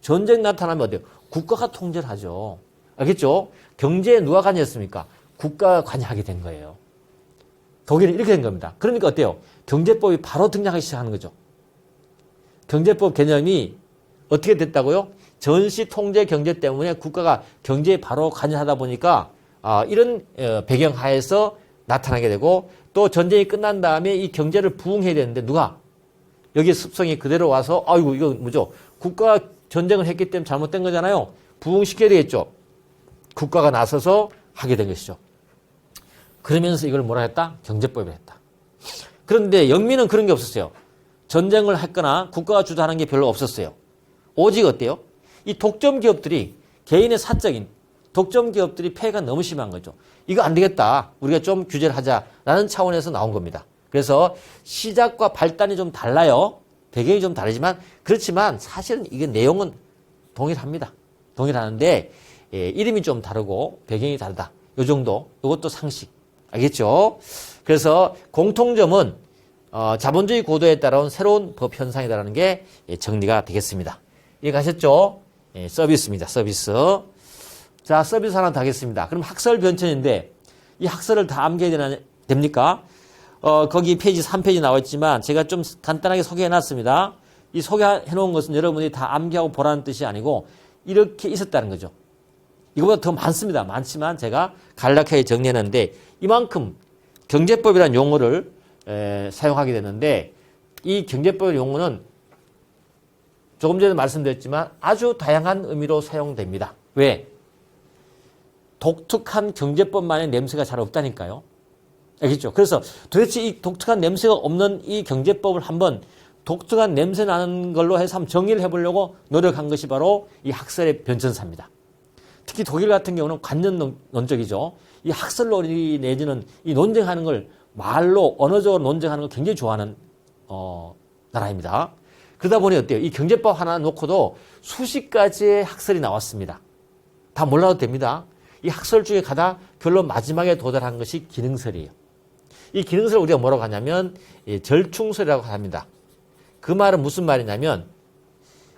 전쟁 나타나면 어때요? 국가가 통제를 하죠. 알겠죠? 경제에 누가 관여했습니까? 국가가 관여하게 된 거예요. 독일은 이렇게 된 겁니다. 그러니까 어때요? 경제법이 바로 등장하기 시작하는 거죠. 경제법 개념이 어떻게 됐다고요? 전시 통제 경제 때문에 국가가 경제에 바로 관여하다 보니까 이런 배경 하에서 나타나게 되고 또 전쟁이 끝난 다음에 이 경제를 부흥해야 되는데 누가? 여기 습성이 그대로 와서 아이고 이거 뭐죠? 국가가 전쟁을 했기 때문에 잘못된 거잖아요. 부흥시켜야 되겠죠. 국가가 나서서 하게 된 것이죠. 그러면서 이걸 뭐라 했다? 경제법을 했다. 그런데 영미는 그런 게 없었어요. 전쟁을 했거나 국가가 주도하는 게 별로 없었어요. 오직 어때요? 이 독점 기업들이 개인의 사적인 독점 기업들이 폐해가 너무 심한 거죠. 이거 안 되겠다. 우리가 좀 규제를 하자라는 차원에서 나온 겁니다. 그래서 시작과 발단이 좀 달라요. 배경이 좀 다르지만 그렇지만 사실은 이게 내용은 동일합니다. 동일하는데 이름이 좀 다르고 배경이 다르다. 요 정도. 이것도 상식. 알겠죠? 그래서 공통점은 자본주의 고도에 따라온 새로운 법 현상이라는 게 정리가 되겠습니다. 이해가셨죠? 서비스입니다. 서비스. 자, 서비스 하나 더 하겠습니다. 그럼 학설 변천인데 이 학설을 다 암기해야 됩니까? 거기 페이지 3페이지 나와 있지만 제가 좀 간단하게 소개해 놨습니다. 이 소개해 놓은 것은 여러분이 다 암기하고 보라는 뜻이 아니고 이렇게 있었다는 거죠. 이거보다 더 많습니다. 많지만 제가 간략하게 정리했는데 이만큼 경제법이라는 용어를 사용하게 되는데 이 경제법 용어는 조금 전에 말씀드렸지만 아주 다양한 의미로 사용됩니다. 왜? 독특한 경제법만의 냄새가 잘 없다니까요. 알겠죠? 그래서 도대체 이 독특한 냄새가 없는 이 경제법을 한번 독특한 냄새 나는 걸로 해서 한번 정리를 해보려고 노력한 것이 바로 이 학설의 변천사입니다. 특히 독일 같은 경우는 관념론적이죠. 이 학설놀이 내지는 이 논쟁하는 걸 말로 언어적으로 논쟁하는 걸 굉장히 좋아하는 나라입니다. 그러다 보니 어때요? 이 경제법 하나 놓고도 수십 가지의 학설이 나왔습니다. 다 몰라도 됩니다. 이 학설 중에 가장 결론 마지막에 도달한 것이 기능설이에요. 이 기능설을 우리가 뭐라고 하냐면 절충설이라고 합니다. 그 말은 무슨 말이냐면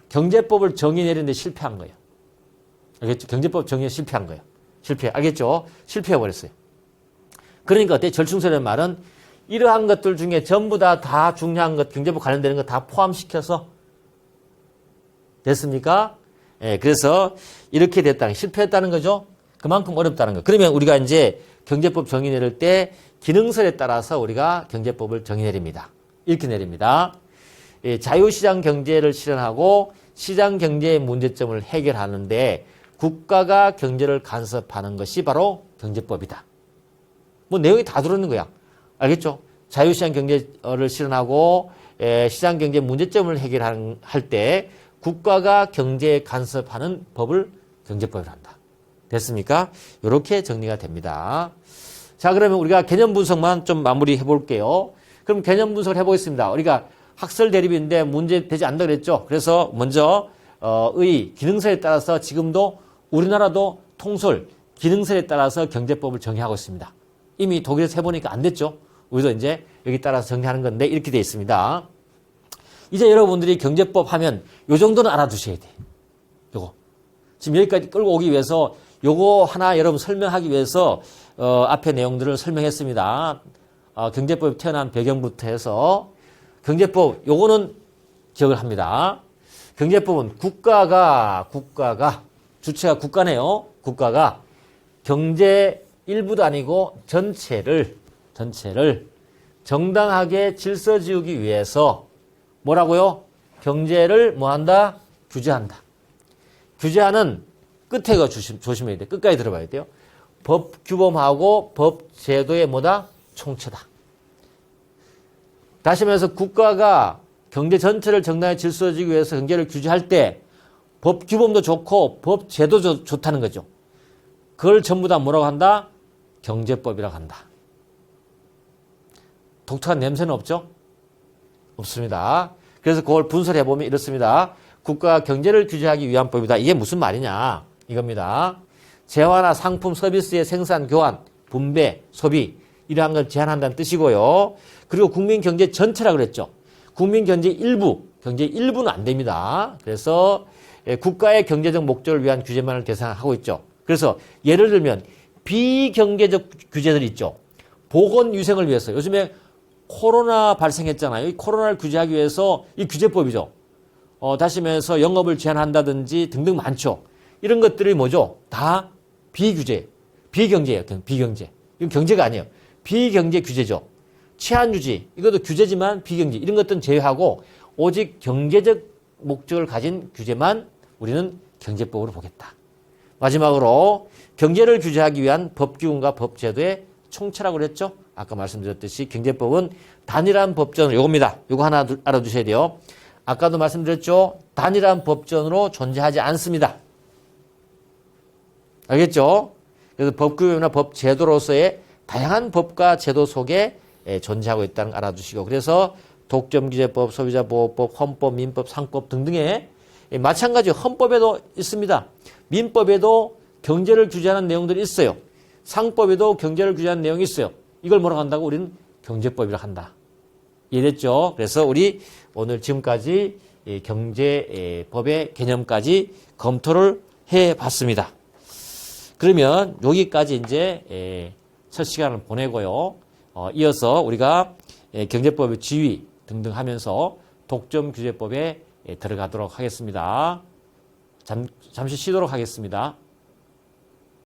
경제법을 정의 내리는데 실패한 거예요. 알겠죠? 경제법 정의에 실패한 거예요. 알겠죠? 실패해버렸어요. 그러니까 어때? 절충설이라는 말은 이러한 것들 중에 전부 다 중요한 것, 경제법 관련되는 거 다 포함시켜서 됐습니까? 그래서 이렇게 됐다는, 실패했다는 거죠? 그만큼 어렵다는 거. 그러면 우리가 이제 경제법 정의 내릴 때 기능설에 따라서 우리가 경제법을 정의 내립니다. 이렇게 내립니다. 자유시장 경제를 실현하고 시장 경제의 문제점을 해결하는데 국가가 경제를 간섭하는 것이 바로 경제법이다. 뭐 내용이 다 들어있는 거야. 알겠죠? 자유시장 경제를 실현하고 시장 경제 문제점을 해결할 때 국가가 경제에 간섭하는 법을 경제법이라 한다. 됐습니까? 이렇게 정리가 됩니다. 자, 그러면 우리가 개념 분석만 좀 마무리해 볼게요. 그럼 개념 분석을 해보겠습니다. 우리가 학설 대립인데 문제 되지 않는다 그랬죠? 그래서 먼저 의 기능설에 따라서 지금도 우리나라도 통설 기능설에 따라서 경제법을 정의하고 있습니다. 이미 독일에서 해보니까 안 됐죠? 우리도 이제 여기 따라서 정리하는 건데 이렇게 되어 있습니다. 이제 여러분들이 경제법 하면 요 정도는 알아두셔야 돼. 요거. 지금 여기까지 끌고 오기 위해서 요거 하나 여러분 설명하기 위해서 앞에 내용들을 설명했습니다. 경제법이 태어난 배경부터 해서 경제법 요거는 기억을 합니다. 경제법은 국가가 주체가 국가네요. 국가가 경제 일부도 아니고 전체를 정당하게 질서 지우기 위해서 뭐라고요? 경제를 뭐한다? 규제한다. 규제하는 끝에 거 조심해야 돼. 끝까지 들어봐야 돼요. 법 규범하고 법 제도의 뭐다? 총체다. 다시 말해서 국가가 경제 전체를 정당하게 질서 지우기 위해서 경제를 규제할 때 법 규범도 좋고 법 제도도 좋다는 거죠. 그걸 전부 다 뭐라고 한다? 경제법이라고 한다. 독특한 냄새는 없죠? 없습니다. 그래서 그걸 분석을 해보면 이렇습니다. 국가 경제를 규제하기 위한 법이다. 이게 무슨 말이냐? 이겁니다. 재화나 상품 서비스의 생산, 교환, 분배, 소비 이러한 걸 제한한다는 뜻이고요. 그리고 국민 경제 전체라고 그랬죠. 국민 경제 일부, 경제 일부는 안 됩니다. 그래서 국가의 경제적 목적을 위한 규제만을 대상하고 있죠. 그래서 예를 들면 비경제적 규제들이 있죠. 보건위생을 위해서 요즘에 코로나 발생했잖아요. 이 코로나를 규제하기 위해서 이 규제법이죠. 다시 말해서 영업을 제한한다든지 등등 많죠. 이런 것들이 뭐죠? 다 비규제, 비경제예요. 비경제. 이건 경제가 아니에요. 비경제 규제죠. 치안 유지, 이것도 규제지만 비경제. 이런 것들은 제외하고 오직 경제적 목적을 가진 규제만 우리는 경제법으로 보겠다. 마지막으로 경제를 규제하기 위한 법규범과 법제도의 총체라고 그랬죠. 아까 말씀드렸듯이 경제법은 단일한 법전, 요겁니다. 요거 하나 알아두셔야 돼요. 아까도 말씀드렸죠. 단일한 법전으로 존재하지 않습니다. 알겠죠? 그래서 법규범이나 법제도로서의 다양한 법과 제도 속에 존재하고 있다는 걸 알아두시고, 그래서 독점규제법, 소비자보호법, 헌법, 민법, 상법 등등의 마찬가지 헌법에도 있습니다. 민법에도 경제를 규제하는 내용들이 있어요. 상법에도 경제를 규제하는 내용이 있어요. 이걸 뭐라고 한다고? 우리는 경제법이라고 한다. 이해됐죠? 그래서 우리 오늘 지금까지 경제법의 개념까지 검토를 해봤습니다. 그러면 여기까지 이제 첫 시간을 보내고요. 이어서 우리가 경제법의 지위 등등 하면서 독점규제법에 들어가도록 하겠습니다. 잠시 쉬도록 하겠습니다.